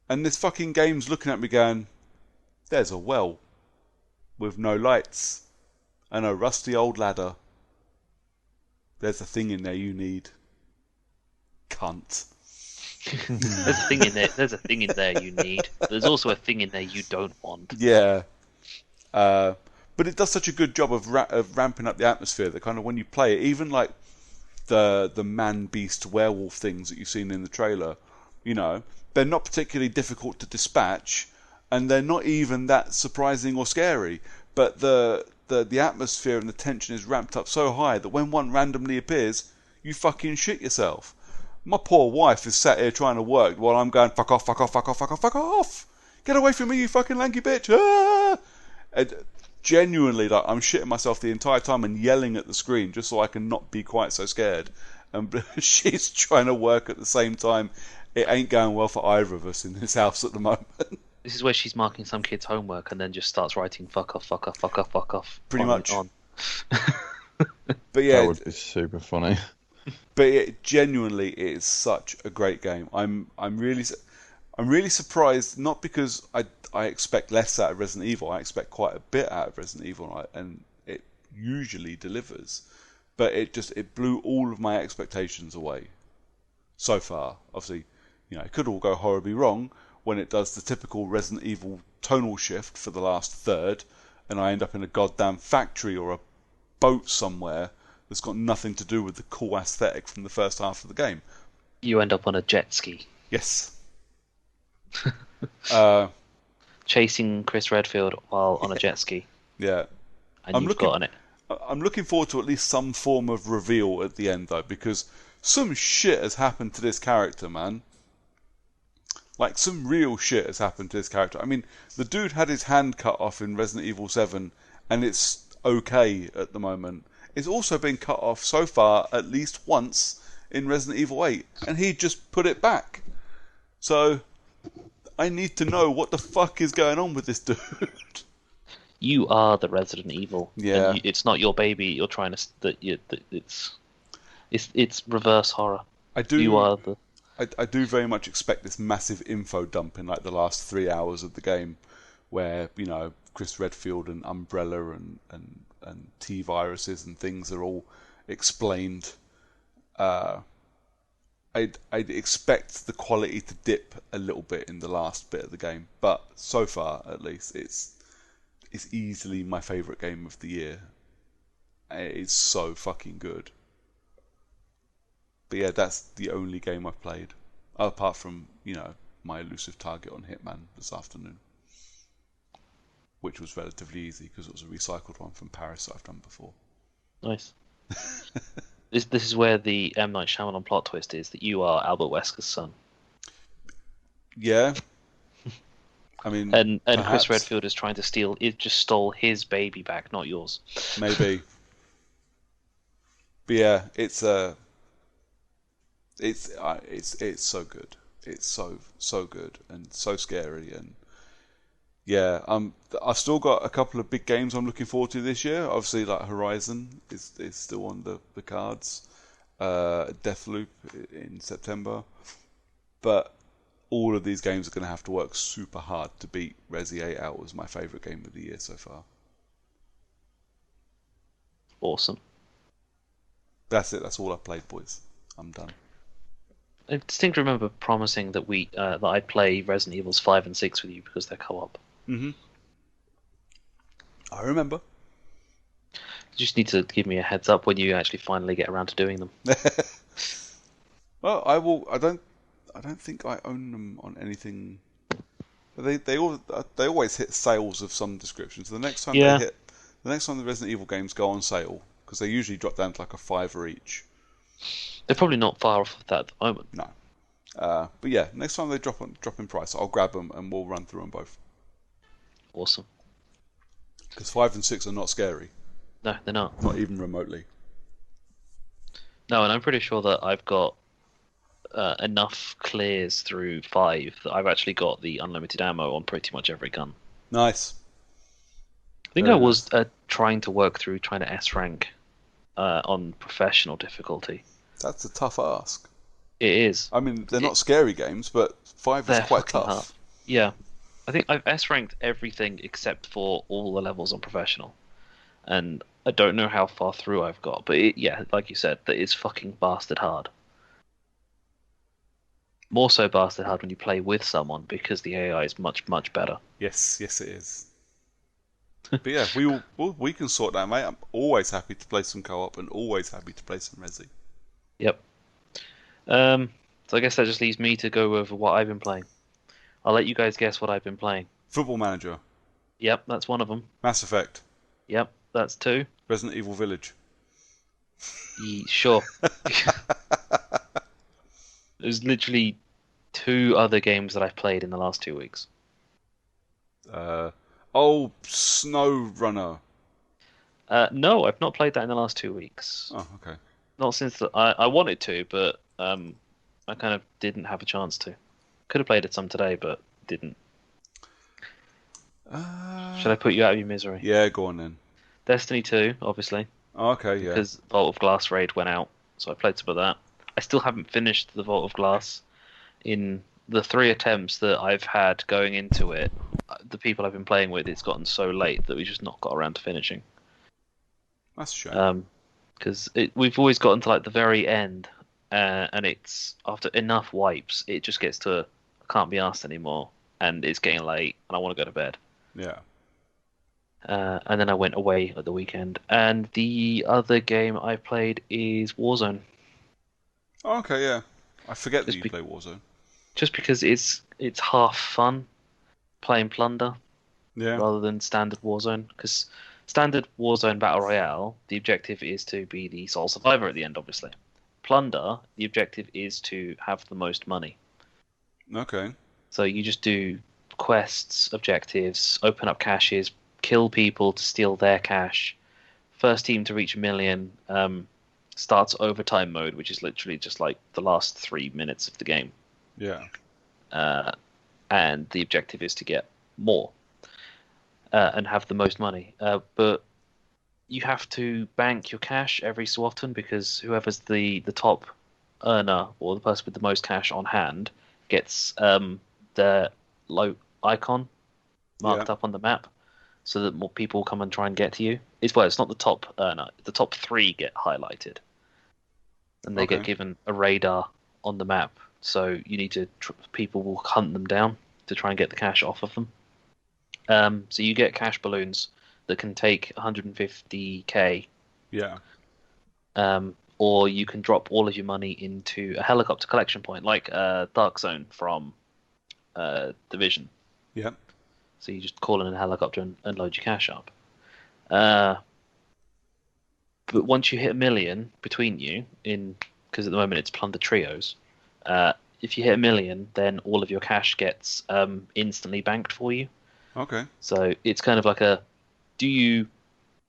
And this fucking game's looking at me going, there's a well with no lights and a rusty old ladder. There's a thing in there you need. Cunt. There's a thing in there. There's a thing in there you need. There's also a thing in there you don't want. Yeah. But it does such a good job of ramping up the atmosphere that kind of when you play it, even like the man-beast werewolf things that you've seen in the trailer, you know, they're not particularly difficult to dispatch, and they're not even that surprising or scary. But the atmosphere and the tension is ramped up so high that when one randomly appears, you fucking shit yourself. My poor wife is sat here trying to work while I'm going, fuck off, fuck off, fuck off, fuck off, fuck off! Get away from me, you fucking lanky bitch! Ah! And genuinely, like, I'm shitting myself the entire time and yelling at the screen just so I can not be quite so scared. And she's trying to work at the same time. It ain't going well for either of us in this house at the moment. This is where she's marking some kid's homework and then just starts writing fuck off, fuck off, fuck off, fuck off. Pretty much. On. But yeah, That would be super funny. but it genuinely is such a great game. I'm really surprised, not because I expect less out of Resident Evil. I expect quite a bit out of Resident Evil, and it usually delivers. But it blew all of my expectations away so far. Obviously, you know, it could all go horribly wrong when it does the typical Resident Evil tonal shift for the last third, and I end up in a goddamn factory or a boat somewhere that's got nothing to do with the cool aesthetic from the first half of the game. You end up on a jet ski. Yes. Chasing Chris Redfield while on a jet ski. Yeah. And you've gotten it. I'm looking forward to at least some form of reveal at the end, though, because some shit has happened to this character, man. Like, some real shit has happened to this character. I mean, the dude had his hand cut off in Resident Evil 7, and it's okay at the moment. It's also been cut off so far at least once in Resident Evil 8, and he just put it back. So, I need to know what the fuck is going on with this dude. You are the Resident Evil. Yeah. And it's not your baby. You're trying to. It's reverse horror. You are the. I do very much expect this massive info dump in like the last 3 hours of the game, where, you know, Chris Redfield and Umbrella and T-viruses and things are all explained. I'd expect the quality to dip a little bit in the last bit of the game, but so far at least it's easily my favourite game of the year. It's so fucking good. But yeah, that's the only game I've played, apart from, you know, my elusive target on Hitman this afternoon, which was relatively easy because it was a recycled one from Paris that I've done before. Nice. This is where the M. Night Shyamalan plot twist is that you are Albert Wesker's son. Yeah. I mean, and perhaps. Chris Redfield is trying to steal. It just stole his baby back, not yours. Maybe. But yeah, it's so good. It's so good and so scary, and Yeah, I've still got a couple of big games I'm looking forward to this year. Obviously, like Horizon is still on the cards. Deathloop in September, but all of these games are going to have to work super hard to beat Resi 8 out as my favourite game of the year so far. Awesome. That's it. That's all I've played, boys. I'm done. I distinctly remember promising that that I'd play Resident Evils 5 and 6 with you because they're co-op. Mm-hmm. I remember. You just need to give me a heads up when you actually finally get around to doing them. Well, I will. I don't think I own them on anything. They always hit sales of some description. So the next time the Resident Evil games go on sale, because they usually drop down to like a $5 each. They're probably not far off of that at the moment. No. But yeah, next time they drop in price, I'll grab them and we'll run through them both. Awesome. Because 5 and 6 are not scary. No, they're not. Not even remotely. No, and I'm pretty sure that I've got enough clears through 5 that I've actually got the unlimited ammo on pretty much every gun. Nice. I think I was trying to S rank on professional difficulty. That's a tough ask. It is. I mean, they're not scary games, but 5 is quite tough. Hard. Yeah. I think I've S ranked everything except for all the levels on professional. And I don't know how far through I've got, but like you said, that is fucking bastard hard. More so bastard hard when you play with someone because the AI is much, much better. Yes, it is. But yeah, we can sort that, mate. I'm always happy to play some co-op and always happy to play some Resi. Yep. So I guess that just leaves me to go over what I've been playing. I'll let you guys guess what I've been playing. Football Manager. Yep, that's one of them. Mass Effect. Yep, that's 2. Resident Evil Village. Sure. There's literally 2 other games that I've played in the last 2 weeks. Snow Runner. No, I've not played that in the last 2 weeks. Oh, okay. Not since I wanted to, but I kind of didn't have a chance to. Could have played it some today, but didn't. Should I put you out of your misery? Yeah, go on then. Destiny 2, obviously. Oh, okay, yeah. Because Vault of Glass raid went out, so I played some of that. I still haven't finished the Vault of Glass. In the 3 attempts that I've had going into it, the people I've been playing with, it's gotten so late that we just not got around to finishing. That's a shame. Because we've always gotten to like the very end, and it's after enough wipes, it just gets to I can't be asked anymore, and it's getting late, and I want to go to bed. Yeah. And then I went away at the weekend, and the other game I played is Warzone. Oh, okay, yeah. I forget that you play Warzone. Just because it's half fun playing Plunder rather than standard Warzone. Because standard Warzone Battle Royale, the objective is to be the sole survivor at the end, obviously. Plunder, the objective is to have the most money. Okay. So you just do quests, objectives, open up caches, kill people to steal their cash. First team to reach 1 million starts overtime mode, which is literally just like the last 3 minutes of the game. Yeah. And the objective is to get more and have the most money. But you have to bank your cash every so often because whoever's the top earner or the person with the most cash on hand gets their low icon marked up on the map so that more people come and try and get to you. It's not the top earner. The top 3 get highlighted. And they get given a radar on the map. So you need to people will hunt them down to try and get the cash off of them. So you get cash balloons that can take 150k. Yeah. Or you can drop all of your money into a helicopter collection point, like Dark Zone from Division. Yeah. So you just call in a helicopter and load your cash up. But once you hit 1 million between you, because at the moment it's Plunder Trios, if you hit 1 million, then all of your cash gets instantly banked for you. Okay. So it's kind of like do you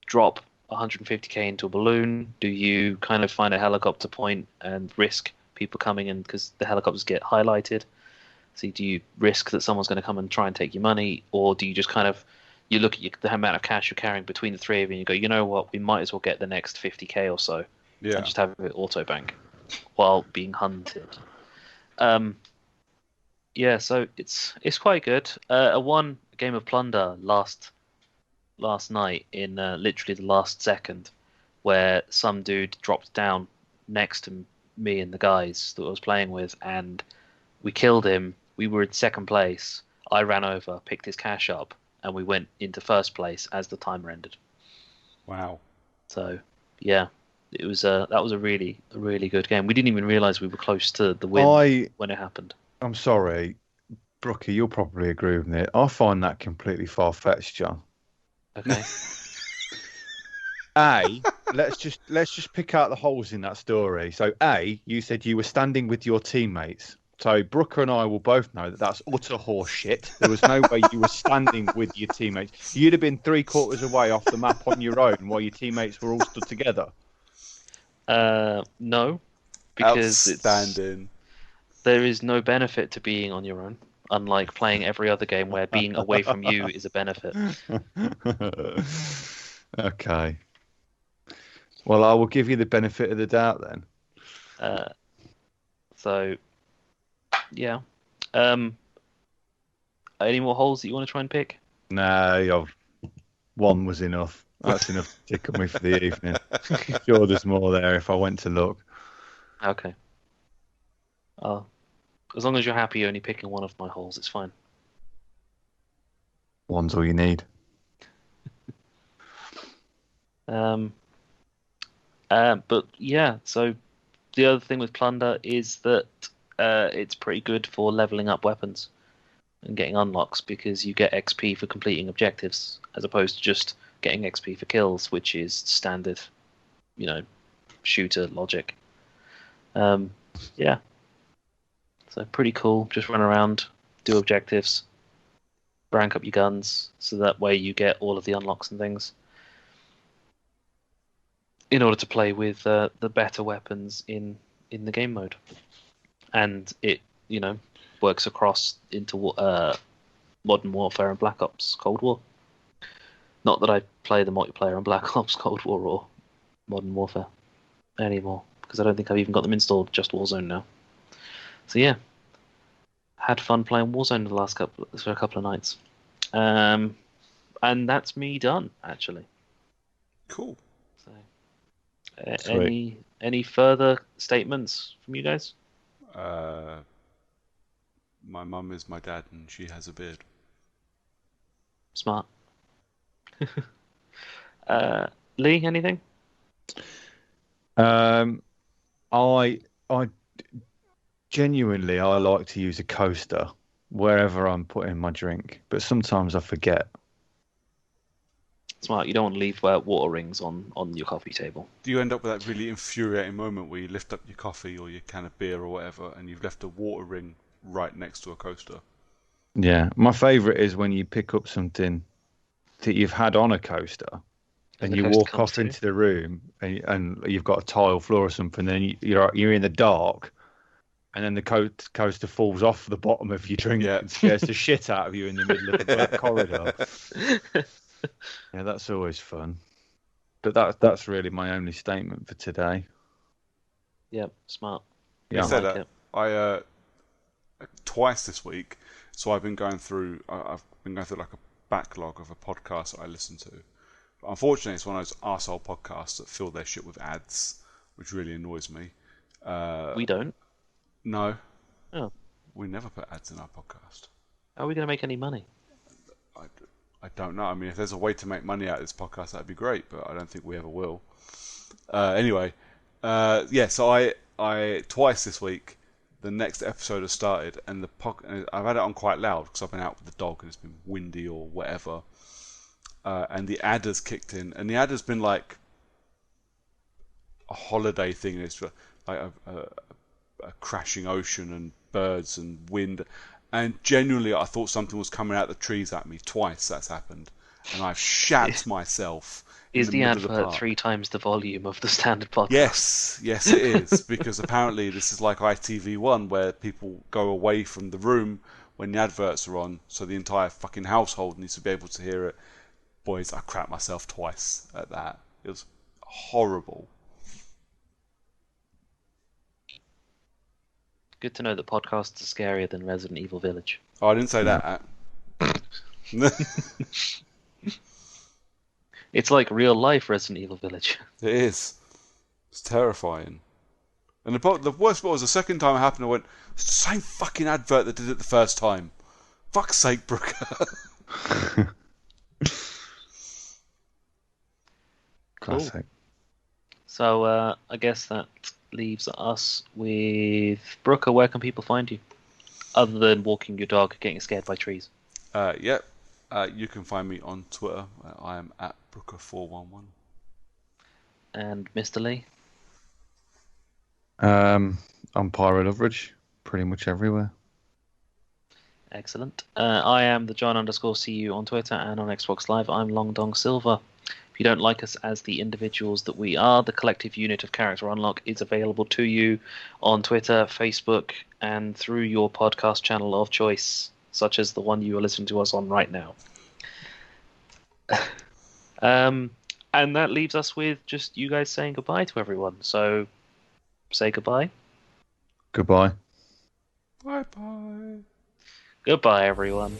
drop 150k into a balloon? Do you kind of find a helicopter point and risk people coming in because the helicopters get highlighted? See, do you risk that someone's going to come and try and take your money, or do you just kind of you look at the amount of cash you're carrying between the three of you and you go, you know what, we might as well get the next 50k or so Yeah. and just have it auto bank while being hunted. Yeah, so it's quite good. I won a game of Plunder last night in literally the last second, where some dude dropped down next to me and the guys that I was playing with, and we killed him. We were in second place. I ran over, picked his cash up, and we went into first place as the timer ended. Wow. So yeah, it was that was a really good game. We didn't even realize we were close to the win when it happened. I'm sorry, Brookie, you'll probably agree with me. I find that completely far-fetched, John. Okay. Let's just pick out the holes in that story. So, you said you were standing with your teammates. So, Brooker and I will both know that that's utter horse shit. There was no way you were standing with your teammates. You'd have been 3/4 away off the map on your own while your teammates were all stood together. No, because Outstanding. there is no benefit to being on your own. Unlike playing every other game where being away from you is a benefit. Okay. Well, I will give you the benefit of the doubt then. So, yeah. Any more holes that you want to try and pick? No, one was enough. That's enough to tickle me for the evening. Sure, there's more there if I went to look. Okay. As long as you're happy only picking one of my holes, it's fine. One's all you need. But yeah, so the other thing with Plunder is that it's pretty good for leveling up weapons and getting unlocks, because you get XP for completing objectives as opposed to just getting XP for kills, which is standard, shooter logic. Yeah. So pretty cool. Just run around, do objectives, rank up your guns, so that way you get all of the unlocks and things, in order to play with the better weapons in the game mode. And it, works across into Modern Warfare and Black Ops Cold War. Not that I play the multiplayer on Black Ops Cold War or Modern Warfare anymore, because I don't think I've even got them installed, just Warzone now. So yeah, had fun playing Warzone for a couple of nights. And that's me done, actually. Cool. So, any further statements from you guys? My mum is my dad, and she has a beard. Smart. Lee, anything? I genuinely, I like to use a coaster wherever I'm putting my drink, but sometimes I forget. Smart. You don't want to leave water rings on your coffee table. Do you end up with that really infuriating moment where you lift up your coffee or your can of beer or whatever, and you've left a water ring right next to a coaster? Yeah, my favourite is when you pick up something that you've had on a coaster, and you walk off into the room, and you've got a tile floor or something. Then you're in the dark, and then the coaster falls off the bottom of your drink and scares the shit out of you in the middle of the black corridor. Yeah, that's always fun. But that's really my only statement for today. Yep, smart. Yeah, I twice this week. So I've been going through. I've been going through like a backlog of a podcast that I listen to. But unfortunately, it's one of those arsehole podcasts that fill their shit with ads, which really annoys me. We don't. No. Oh. We never put ads in our podcast. How are we going to make any money? I don't know. I mean, if there's a way to make money out of this podcast, that'd be great, but I don't think we ever will. Anyway, so I twice this week, the next episode has started, and I've had it on quite loud because I've been out with the dog and it's been windy or whatever. And the ad has kicked in, and the ad has been like a holiday thing. It's like a crashing ocean and birds and wind. And genuinely, I thought something was coming out of the trees at me. Twice that's happened. And I've shat myself in Is the the middle of the advert park. 3 times the volume of the standard podcast? Yes, it is, because apparently this is like ITV1 where people go away from the room when the adverts are on, so the entire fucking household needs to be able to hear it. Boys, I crapped myself twice at that. It was horrible. Good to know that podcasts are scarier than Resident Evil Village. Oh, I didn't say No. that. It's like real life Resident Evil Village. It is. It's terrifying. And the worst part was the second time it happened, I went, it's the same fucking advert that did it the first time. Fuck's sake, Brooker. Classic. So I guess that leaves us with Brooker. Where can people find you? Other than walking your dog, getting scared by trees. Yep. You can find me on Twitter. I am at Brooker411. And Mr. Lee? I'm Pyro Loveridge, pretty much everywhere. Excellent. I am the John_CU on Twitter and on Xbox Live. I'm Long Dong Silver. If you don't like us as the individuals that we are, the collective unit of character unlock is available to you on Twitter, Facebook, and through your podcast channel of choice, such as the one you are listening to us on right now. And that leaves us with just you guys saying goodbye to everyone. So, say goodbye. Goodbye. Bye-bye. Goodbye, everyone.